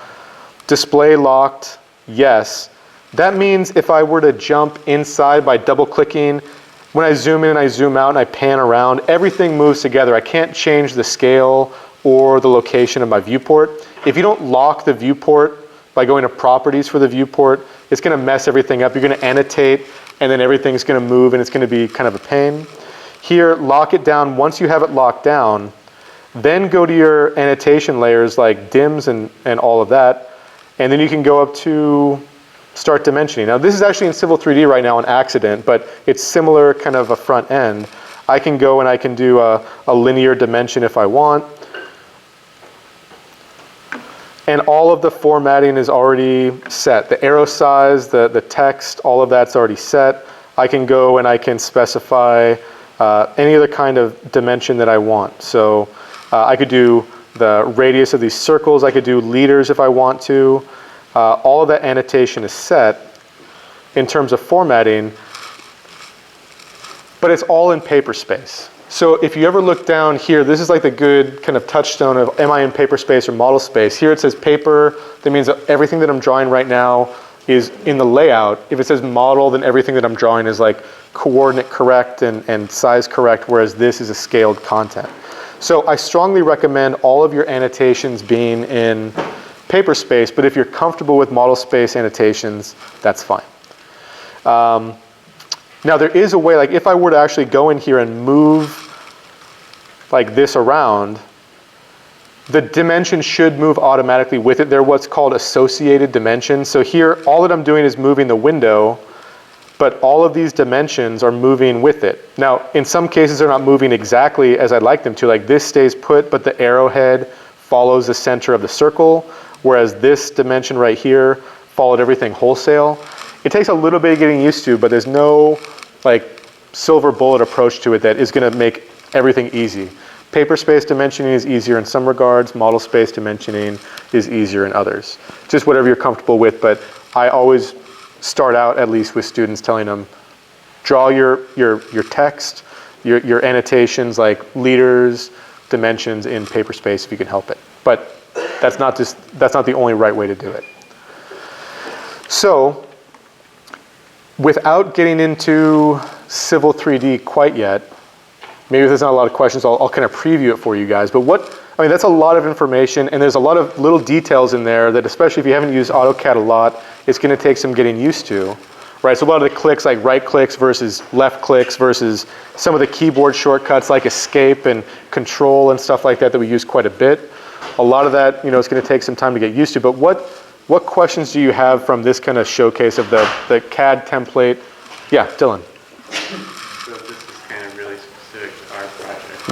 Display locked, yes. That means if I were to jump inside by double clicking, when I zoom in and I zoom out and I pan around, everything moves together. I can't change the scale or the location of my viewport. If you don't lock the viewport by going to properties for the viewport, it's going to mess everything up. You're going to annotate, and then everything's going to move, and it's going to be kind of a pain. Here, lock it down. Once you have it locked down, then go to your annotation layers like dims and all of that, and then you can go up to start dimensioning. Now this is actually in Civil 3D right now on accident, but it's similar kind of a front end. I can go and I can do a linear dimension if I want. And all of the formatting is already set. The arrow size, the text, all of that's already set. I can go and I can specify any other kind of dimension that I want. So I could do the radius of these circles. I could do liters if I want to. All of that annotation is set in terms of formatting, but it's all in paper space. So if you ever look down here, this is like the good kind of touchstone of am I in paper space or model space. Here it says paper. That means that everything that I'm drawing right now is in the layout. If it says model, then everything that I'm drawing is like coordinate correct and size correct, whereas this is a scaled content. So I strongly recommend all of your annotations being in paper space, but if you're comfortable with model space annotations, that's fine. Now there is a way, like if I were to actually go in here and move like this around, the dimension should move automatically with it. They're what's called associated dimensions. So here, all that I'm doing is moving the window, but all of these dimensions are moving with it. Now, in some cases, they're not moving exactly as I'd like them to. Like this stays put, but the arrowhead follows the center of the circle, whereas this dimension right here followed everything wholesale. It takes a little bit of getting used to, but there's no like silver bullet approach to it that is gonna make everything easy. Paper space dimensioning is easier in some regards. Model space dimensioning is easier in others. Just whatever you're comfortable with, but I always start out at least with students telling them, draw your text, your annotations like liters, dimensions in paper space if you can help it. But that's not the only right way to do it. So, without getting into Civil 3D quite yet, maybe if there's not a lot of questions, I'll kind of preview it for you guys. But that's a lot of information, and there's a lot of little details in there that, especially if you haven't used AutoCAD a lot, it's going to take some getting used to, right? So a lot of the clicks, like right clicks versus left clicks versus some of the keyboard shortcuts like escape and control and stuff like that we use quite a bit. A lot of that, it's going to take some time to get used to. But what questions do you have from this kind of showcase of the CAD template? Yeah, Dylan. So this is kind of really specific to our project,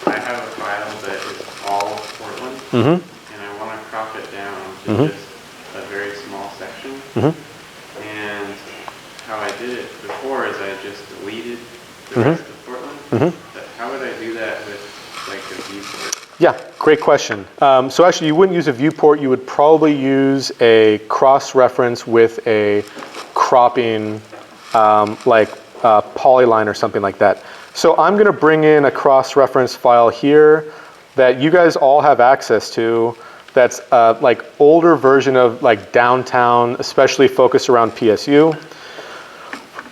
but I have a file that is all Portland, and I want to crop it down to just a very small section. And how I did it before is I just deleted the rest of Portland. But how would I do that with like a viewport? Yeah, great question. So actually, you wouldn't use a viewport. You would probably use a cross-reference with a cropping, like polyline or something like that. So I'm going to bring in a cross-reference file here that you guys all have access to. That's like older version of like downtown, especially focused around PSU.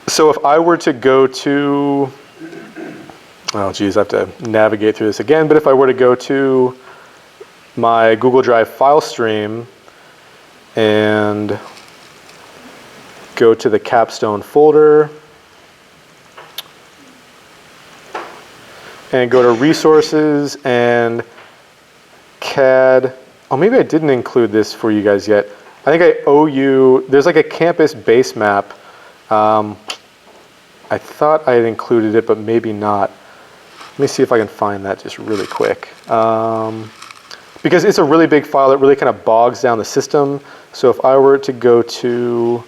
So if I were to go to, oh geez, I have to navigate through this again, but if I were to go to my Google Drive file stream and go to the capstone folder and go to resources and CAD. Oh, maybe I didn't include this for you guys yet. I think I owe you, there's like a campus base map. I thought I had included it, but maybe not. Let me see if I can find that just really quick. Because it's a really big file that really kind of bogs down the system. So if I were to go to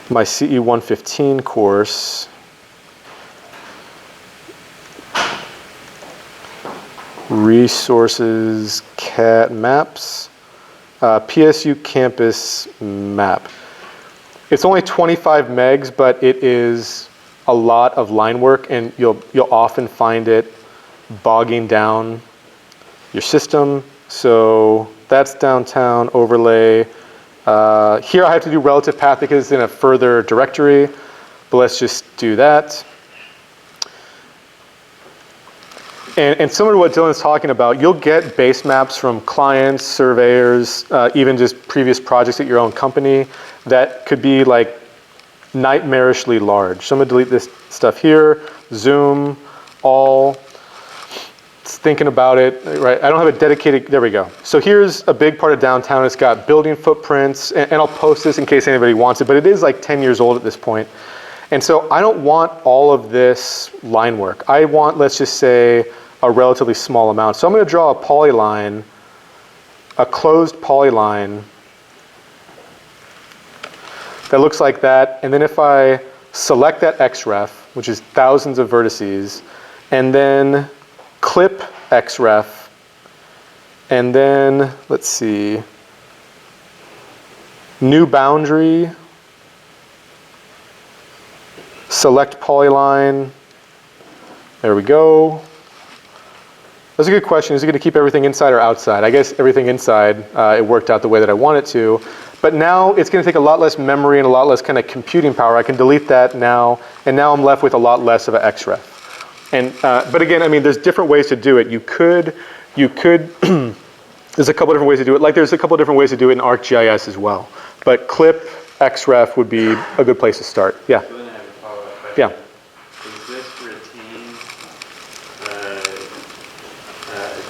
my CE 115 course, resources, CAD maps, PSU campus map. It's only 25 megs, but it is a lot of line work, and you'll often find it bogging down your system. So that's downtown overlay. Here I have to do relative path because it's in a further directory, but let's just do that. And similar to what Dylan's talking about, you'll get base maps from clients, surveyors, even just previous projects at your own company that could be like nightmarishly large. So I'm gonna delete this stuff here, zoom, all, thinking about it, right? I don't have a dedicated, there we go. So here's a big part of downtown. It's got building footprints, and I'll post this in case anybody wants it, but it is like 10 years old at this point. And so I don't want all of this line work. I want, let's just say, a relatively small amount. So I'm going to draw a polyline, a closed polyline that looks like that. And then if I select that XREF, which is thousands of vertices, and then clip XREF, and then, let's see, new boundary, select polyline, there we go. That's a good question. Is it going to keep everything inside or outside? I guess everything inside, it worked out the way that I want it to. But now it's going to take a lot less memory and a lot less kind of computing power. I can delete that now, and now I'm left with a lot less of an XREF. And, but again, I mean, there's different ways to do it. You could, there's a couple different ways to do it. Like there's a couple different ways to do it in ArcGIS as well. But clip XREF would be a good place to start. Yeah. So then I have a follow-up question. Yeah. Does this retain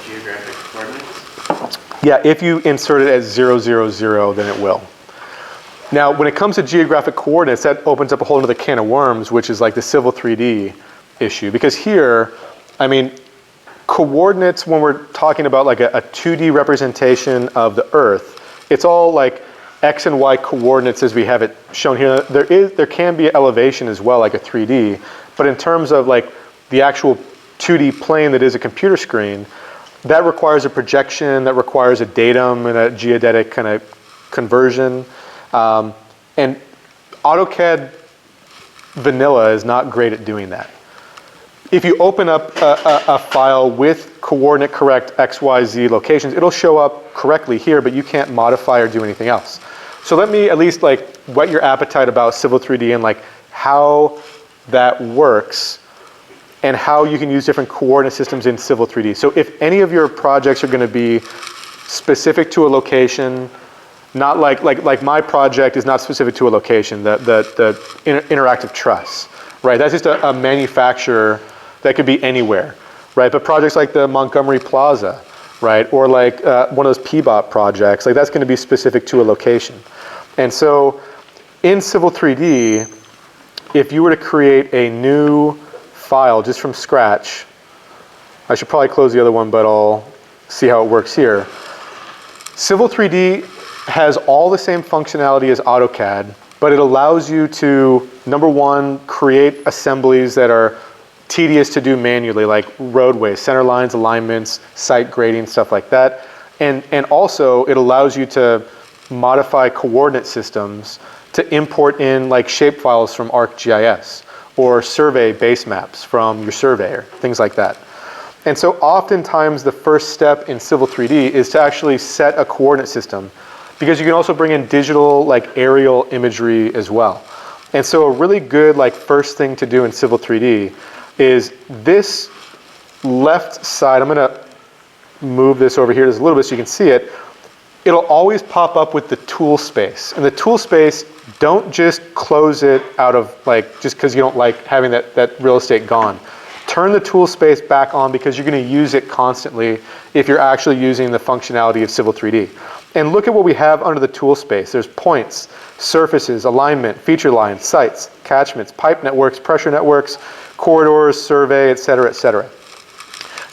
geographic coordinates? Yeah, if you insert it as 0, 0, 0, then it will. Now, when it comes to geographic coordinates, that opens up a whole other can of worms, which is like the Civil 3D issue. Because here, I mean, coordinates, when we're talking about like a 2D representation of the Earth, it's all like X and Y coordinates as we have it shown here. There can be elevation as well, like a 3D. But in terms of like the actual 2D plane that is a computer screen, that requires a projection, that requires a datum and a geodetic kind of conversion. And AutoCAD vanilla is not great at doing that. If you open up a file with coordinate correct X, Y, Z locations, it'll show up correctly here, but you can't modify or do anything else. So let me at least like whet your appetite about Civil 3D and like how that works and how you can use different coordinate systems in Civil 3D. So if any of your projects are going to be specific to a location, not like my project is not specific to a location, the interactive truss, right? That's just a manufacturer that could be anywhere, right? But projects like the Montgomery Plaza, right? Or like one of those PBOT projects, like that's going to be specific to a location. And so in Civil 3D, if you were to create a new file just from scratch, I should probably close the other one, but I'll see how it works here. Civil 3D has all the same functionality as AutoCAD, but it allows you to, number one, create assemblies that are tedious to do manually, like roadways, center lines, alignments, site grading, stuff like that. And also, it allows you to modify coordinate systems to import in like shape files from ArcGIS or survey base maps from your surveyor, things like that. And so oftentimes the first step in Civil 3D is to actually set a coordinate system, because you can also bring in digital like aerial imagery as well. And so a really good like first thing to do in Civil 3D is this left side. I'm going to move this over here just a little bit so you can see it. It'll always pop up with the tool space. And the tool space, don't just close it out of like, just because you don't like having that real estate gone. Turn the tool space back on, because you're going to use it constantly if you're actually using the functionality of Civil 3D. And look at what we have under the tool space. There's points, surfaces, alignment, feature lines, sites, catchments, pipe networks, pressure networks, corridors, survey, et cetera, et cetera.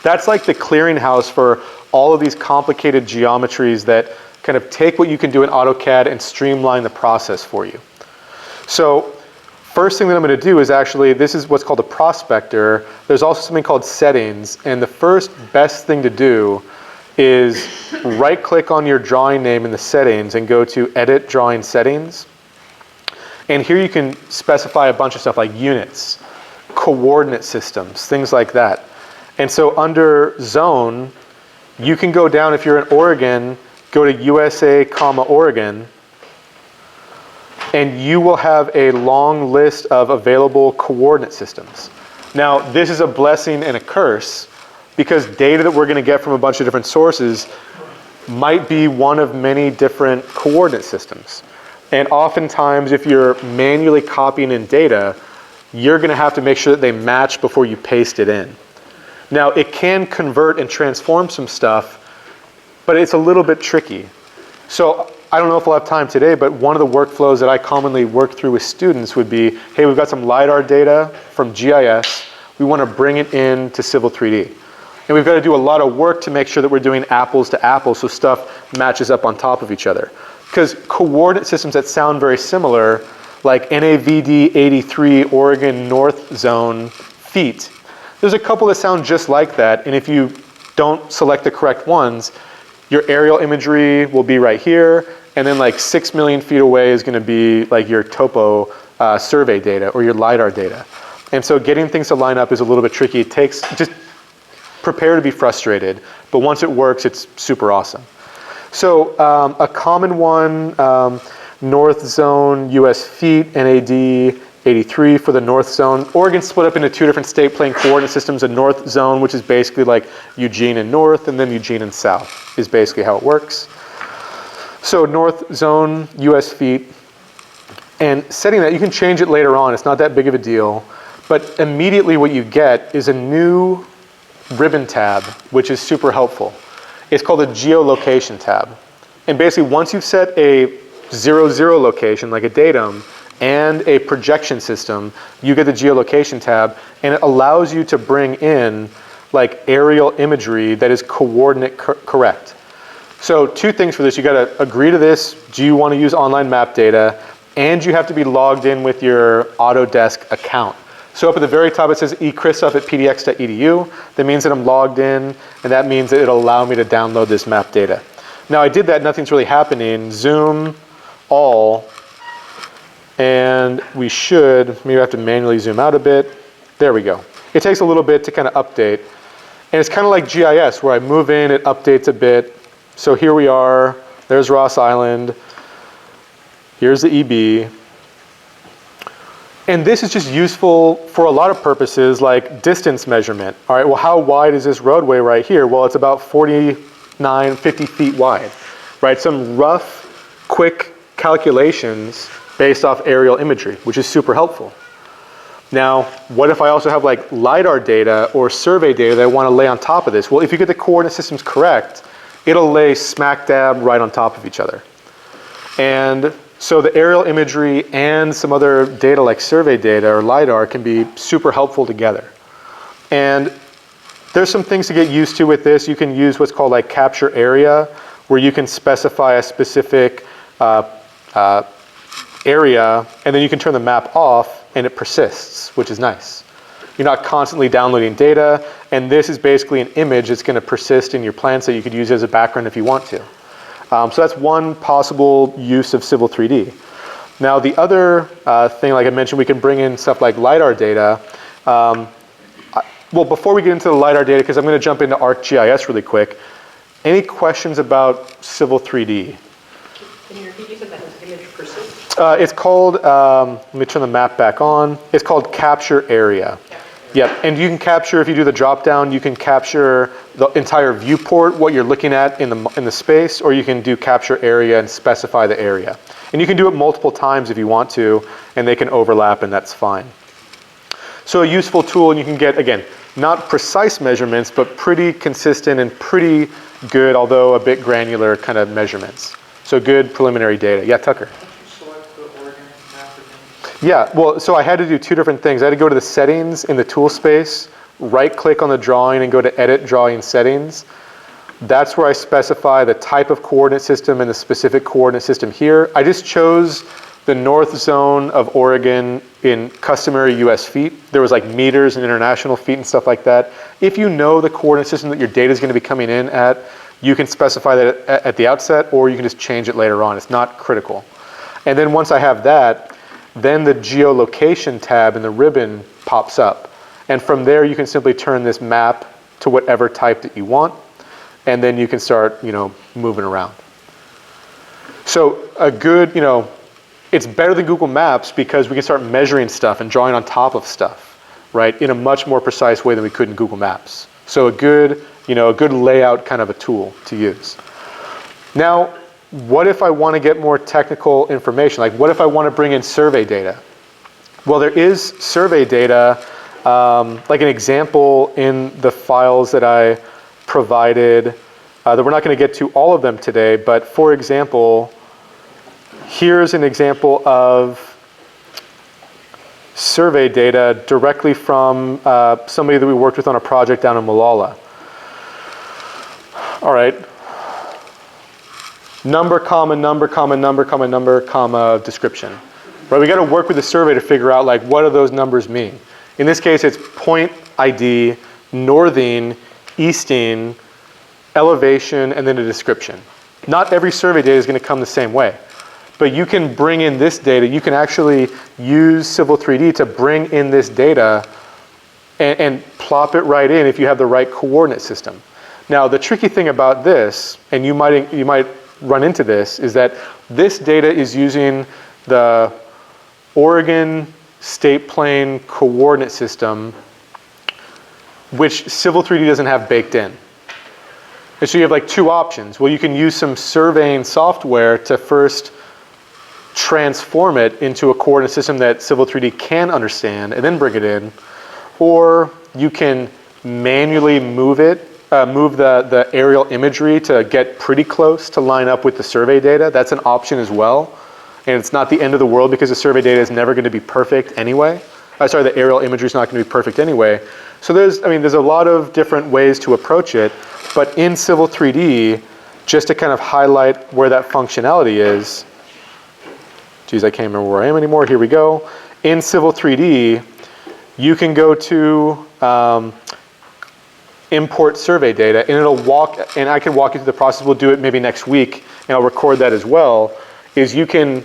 That's like the clearinghouse for all of these complicated geometries that kind of take what you can do in AutoCAD and streamline the process for you. So first thing that I'm going to do is actually, this is what's called a prospector. There's also something called settings. And the first best thing to do is right click on your drawing name in the settings and go to edit drawing settings. And here you can specify a bunch of stuff like units, coordinate systems, things like that. And so under zone, you can go down, if you're in Oregon, go to USA, Oregon, and you will have a long list of available coordinate systems. Now, this is a blessing and a curse, because data that we're going to get from a bunch of different sources might be one of many different coordinate systems. And oftentimes, if you're manually copying in data, you're going to have to make sure that they match before you paste it in. Now, it can convert and transform some stuff, but it's a little bit tricky. So I don't know if we'll have time today, but one of the workflows that I commonly work through with students would be, hey, we've got some LiDAR data from GIS. We want to bring it into Civil 3D. And we've got to do a lot of work to make sure that we're doing apples to apples so stuff matches up on top of each other. Because coordinate systems that sound very similar, like NAVD 83 Oregon North Zone feet, there's a couple that sound just like that. And if you don't select the correct ones, your aerial imagery will be right here. And then like 6 million feet away is going to be like your topo survey data or your LiDAR data. And so getting things to line up is a little bit tricky. It takes, just prepare to be frustrated. But once it works, it's super awesome. So a common one, North Zone, US feet, NAD 83 for the north zone. Oregon's split up into two different state plane coordinate systems, a north zone, which is basically like Eugene and north, and then Eugene and south is basically how it works. So north zone, US feet, and setting that, you can change it later on, it's not that big of a deal, but immediately what you get is a new ribbon tab, which is super helpful. It's called a geolocation tab. And basically once you've set a 0, location, like a datum, and a projection system, you get the geolocation tab, and it allows you to bring in like aerial imagery that is coordinate correct. So two things for this, you gotta agree to this, do you wanna use online map data, and you have to be logged in with your Autodesk account. So up at the very top it says ekristoff@pdx.edu, that means that I'm logged in, and that means that it'll allow me to download this map data. Now I did that, nothing's really happening, zoom, all, and we should, maybe I have to manually zoom out a bit. There we go. It takes a little bit to kind of update. And it's kind of like GIS where I move in, it updates a bit. So here we are, there's Ross Island. Here's the EB. And this is just useful for a lot of purposes like distance measurement. All right, well how wide is this roadway right here? Well, it's about 49, 50 feet wide, right? Some rough, quick calculations based off aerial imagery, which is super helpful. Now, what if I also have like LiDAR data or survey data that I want to lay on top of this? Well, if you get the coordinate systems correct, it'll lay smack dab right on top of each other. And so the aerial imagery and some other data like survey data or LiDAR can be super helpful together. And there's some things to get used to with this. You can use what's called like capture area, where you can specify a specific area, and then you can turn the map off and it persists, which is nice. You're not constantly downloading data, and this is basically an image that's going to persist in your plan so you could use it as a background if you want to. So that's one possible use of Civil 3D. Now the other thing, like I mentioned, we can bring in stuff like LiDAR data. Well, before we get into the LiDAR data, because I'm going to jump into ArcGIS really quick, any questions about Civil 3D? Can you repeat, you said that was image persist? It's called, let me turn the map back on. It's called capture area. Yep, and you can capture, if you do the drop down, you can capture the entire viewport, what you're looking at in the space, or you can do capture area and specify the area. And you can do it multiple times if you want to, and they can overlap, and that's fine. So a useful tool, and you can get, again, not precise measurements, but pretty consistent and pretty good, although a bit granular kind of measurements. So good preliminary data. Yeah, Tucker? Yeah, well, so I had to do two different things. I had to go to the settings in the tool space, right click on the drawing and go to edit drawing settings. That's where I specify the type of coordinate system and the specific coordinate system here. I just chose the north zone of Oregon in customary US feet. There was like meters and international feet and stuff like that. If you know the coordinate system that your data is going to be coming in at, you can specify that at the outset, or you can just change it later on. It's not critical. And then once I have that, then the geolocation tab in the ribbon pops up. And from there, you can simply turn this map to whatever type that you want, and then you can start, moving around. So a good, it's better than Google Maps because we can start measuring stuff and drawing on top of stuff, right, in a much more precise way than we could in Google Maps. So a good layout kind of a tool to use. Now, what if I want to get more technical information? Like, what if I want to bring in survey data? Well, there is survey data, like an example in the files that I provided, that we're not going to get to all of them today, but for example, here's an example of survey data directly from somebody that we worked with on a project down in Malala. All right. Number, comma, number, comma, number, comma, number, comma, description. Right, we got to work with the survey to figure out like what do those numbers mean. In this case, it's point ID, northing, easting, elevation, and then a description. Not every survey data is going to come the same way. But you can bring in this data. You can actually use Civil 3D to bring in this data and plop it right in if you have the right coordinate system. Now, the tricky thing about this, and you might run into this, is that this data is using the Oregon state plane coordinate system, which Civil 3D doesn't have baked in. And so you have like two options. Well, you can use some surveying software to first transform it into a coordinate system that Civil 3D can understand and then bring it in. Or you can manually move it, move the aerial imagery to get pretty close to line up with the survey data. That's an option as well. And it's not the end of the world because the survey data is never going to be perfect anyway. Sorry, the aerial imagery is not going to be perfect anyway. So there's a lot of different ways to approach it. But in Civil 3D, just to kind of highlight where that functionality is, geez, I can't remember where I am anymore. Here we go. In Civil 3D, you can go to import survey data, and I can walk you through the process. We'll do it maybe next week, and I'll record that as well. Is you can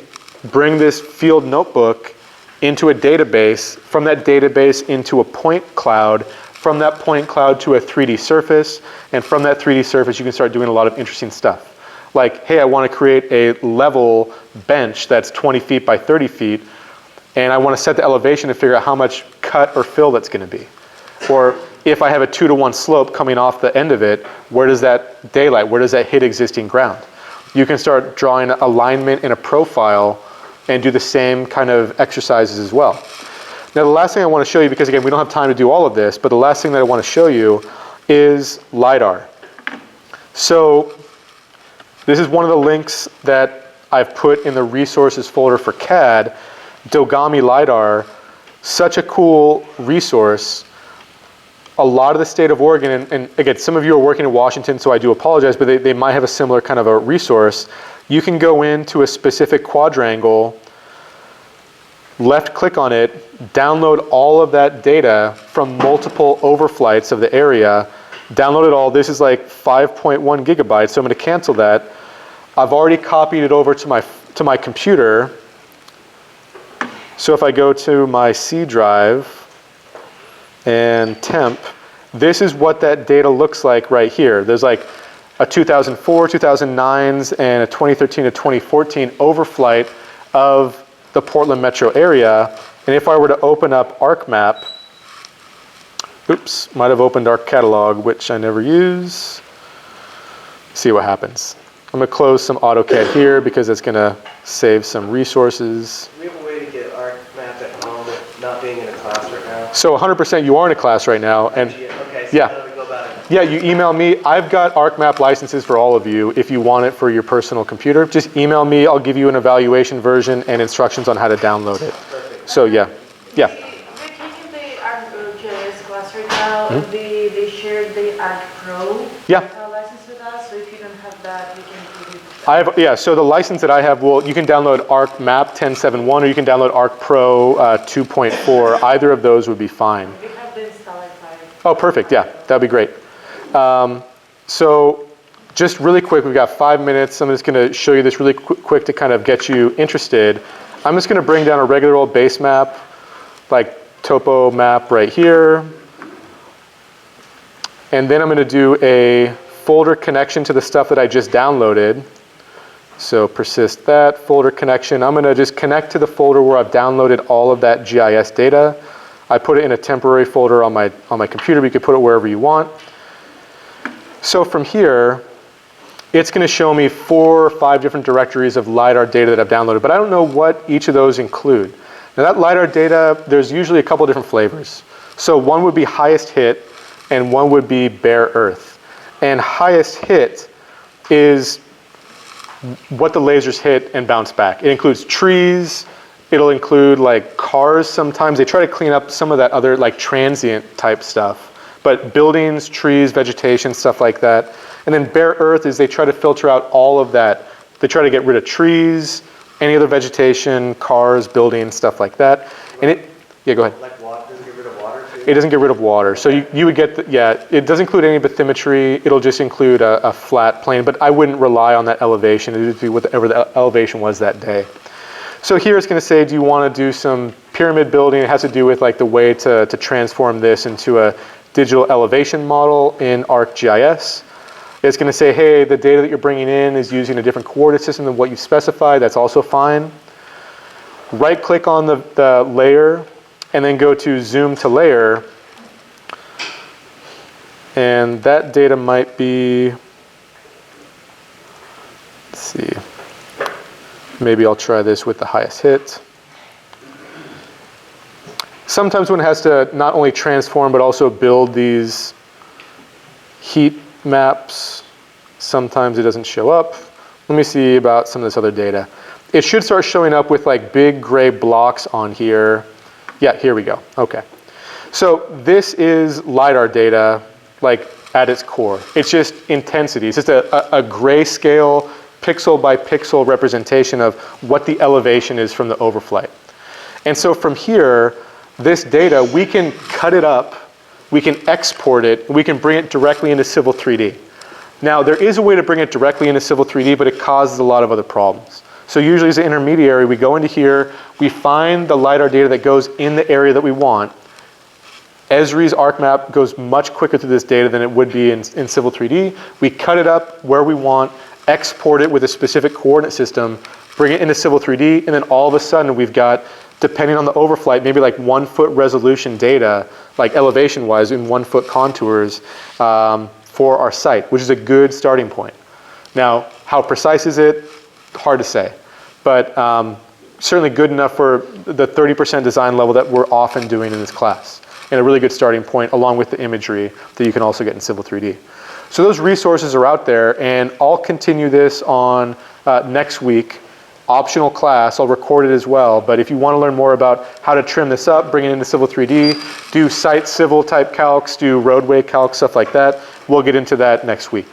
bring this field notebook into a database, from that database into a point cloud, from that point cloud to a 3D surface, and from that 3D surface you can start doing a lot of interesting stuff. Like, hey, I want to create a level bench that's 20 feet by 30 feet, and I want to set the elevation to figure out how much cut or fill that's going to be. Or if I have a 2-to-1 slope coming off the end of it, where does that daylight, where does that hit existing ground? You can start drawing alignment in a profile and do the same kind of exercises as well. Now the last thing I want to show you, because again, we don't have time to do all of this, but the last thing that I want to show you is LiDAR. So this is one of the links that I've put in the resources folder for CAD. Dogami LiDAR, such a cool resource. A lot of the state of Oregon, and again, some of you are working in Washington, so I do apologize, but they might have a similar kind of a resource. You can go into a specific quadrangle, left click on it, download all of that data from multiple overflights of the area, download it all. This is like 5.1 gigabytes, so I'm going to cancel that. I've already copied it over to my computer. So if I go to my C drive and temp, this is what that data looks like right here. There's like a 2004, 2009s, and a 2013 to 2014 overflight of the Portland metro area. And if I were to open up ArcMap, oops, might have opened ArcCatalog, which I never use. See what happens. I'm going to close some AutoCAD here because it's going to save some resources. Do we have a way to get ArcMap at home, not being in a class right now? So 100% you are in a class right now. And Okay, so yeah. how do we go about it? Yeah, you email me. I've got ArcMap licenses for all of you if you want it for your personal computer. Just email me. I'll give you an evaluation version and instructions on how to download it. Perfect. So yeah. We're taking the ArcGIS class right now. They shared the Arc Pro Yeah. license with us, so if you don't have that, we can give it. So the license that I have, you can download ArcMap 10.7.1 or you can download Arc Pro 2.4. Either of those would be fine. We have the installer file. Oh, perfect. Yeah, that'd be great. So just really quick, we've got 5 minutes. I'm just going to show you this really quick to kind of get you interested. I'm just going to bring down a regular old base map, like topo map right here. And then I'm going to do a folder connection to the stuff that I just downloaded. So persist that folder connection. I'm going to just connect to the folder where I've downloaded all of that GIS data. I put it in a temporary folder on my computer, but you can put it wherever you want. So from here, it's going to show me 4 or 5 different directories of LiDAR data that I've downloaded, but I don't know what each of those include. Now that LiDAR data, there's usually a couple different flavors. So one would be highest hit, and one would be bare earth. And highest hit is what the lasers hit and bounce back. It includes trees, it'll include like cars sometimes. They try to clean up some of that other like transient type stuff. But buildings, trees, vegetation, stuff like that. And then bare earth is they try to filter out all of that. They try to get rid of trees, any other vegetation, cars, buildings, stuff like that. And yeah, go ahead. Like water, does it get rid of water too? It doesn't get rid of water. So you would get, it doesn't include any bathymetry. It'll just include a flat plane, but I wouldn't rely on that elevation. It would just be whatever the elevation was that day. So here it's going to say, do you want to do some pyramid building? It has to do with like the way to transform this into a digital elevation model in ArcGIS. It's going to say, hey, the data that you're bringing in is using a different coordinate system than what you specified. That's also fine. right click on the layer and then go to zoom to layer. And that data might be, let's see, maybe I'll try this with the highest hit. Sometimes when it has to not only transform but also build these heat maps, sometimes it doesn't show up. Let me see about some of this other data. It should start showing up with like big gray blocks on here. Yeah, here we go. Okay. So this is LiDAR data, like at its core. It's just intensity. It's just a grayscale, pixel by pixel representation of what the elevation is from the overflight. And so from here, this data, we can cut it up, we can export it, we can bring it directly into Civil 3D. Now, there is a way to bring it directly into Civil 3D, but it causes a lot of other problems. So usually as an intermediary, we go into here, we find the LiDAR data that goes in the area that we want. Esri's ArcMap goes much quicker through this data than it would be in Civil 3D. We cut it up where we want, export it with a specific coordinate system, bring it into Civil 3D, and then all of a sudden we've got, depending on the overflight, maybe like 1 foot resolution data, like elevation-wise in 1 foot contours for our site, which is a good starting point. Now, how precise is it? Hard to say, but certainly good enough for the 30% design level that we're often doing in this class, and a really good starting point along with the imagery that you can also get in Civil 3D. So those resources are out there, and I'll continue this on next week. Optional class, I'll record it as well, but if you want to learn more about how to trim this up, bring it into Civil 3D, do site civil type calcs, do roadway calcs, stuff like that, we'll get into that next week.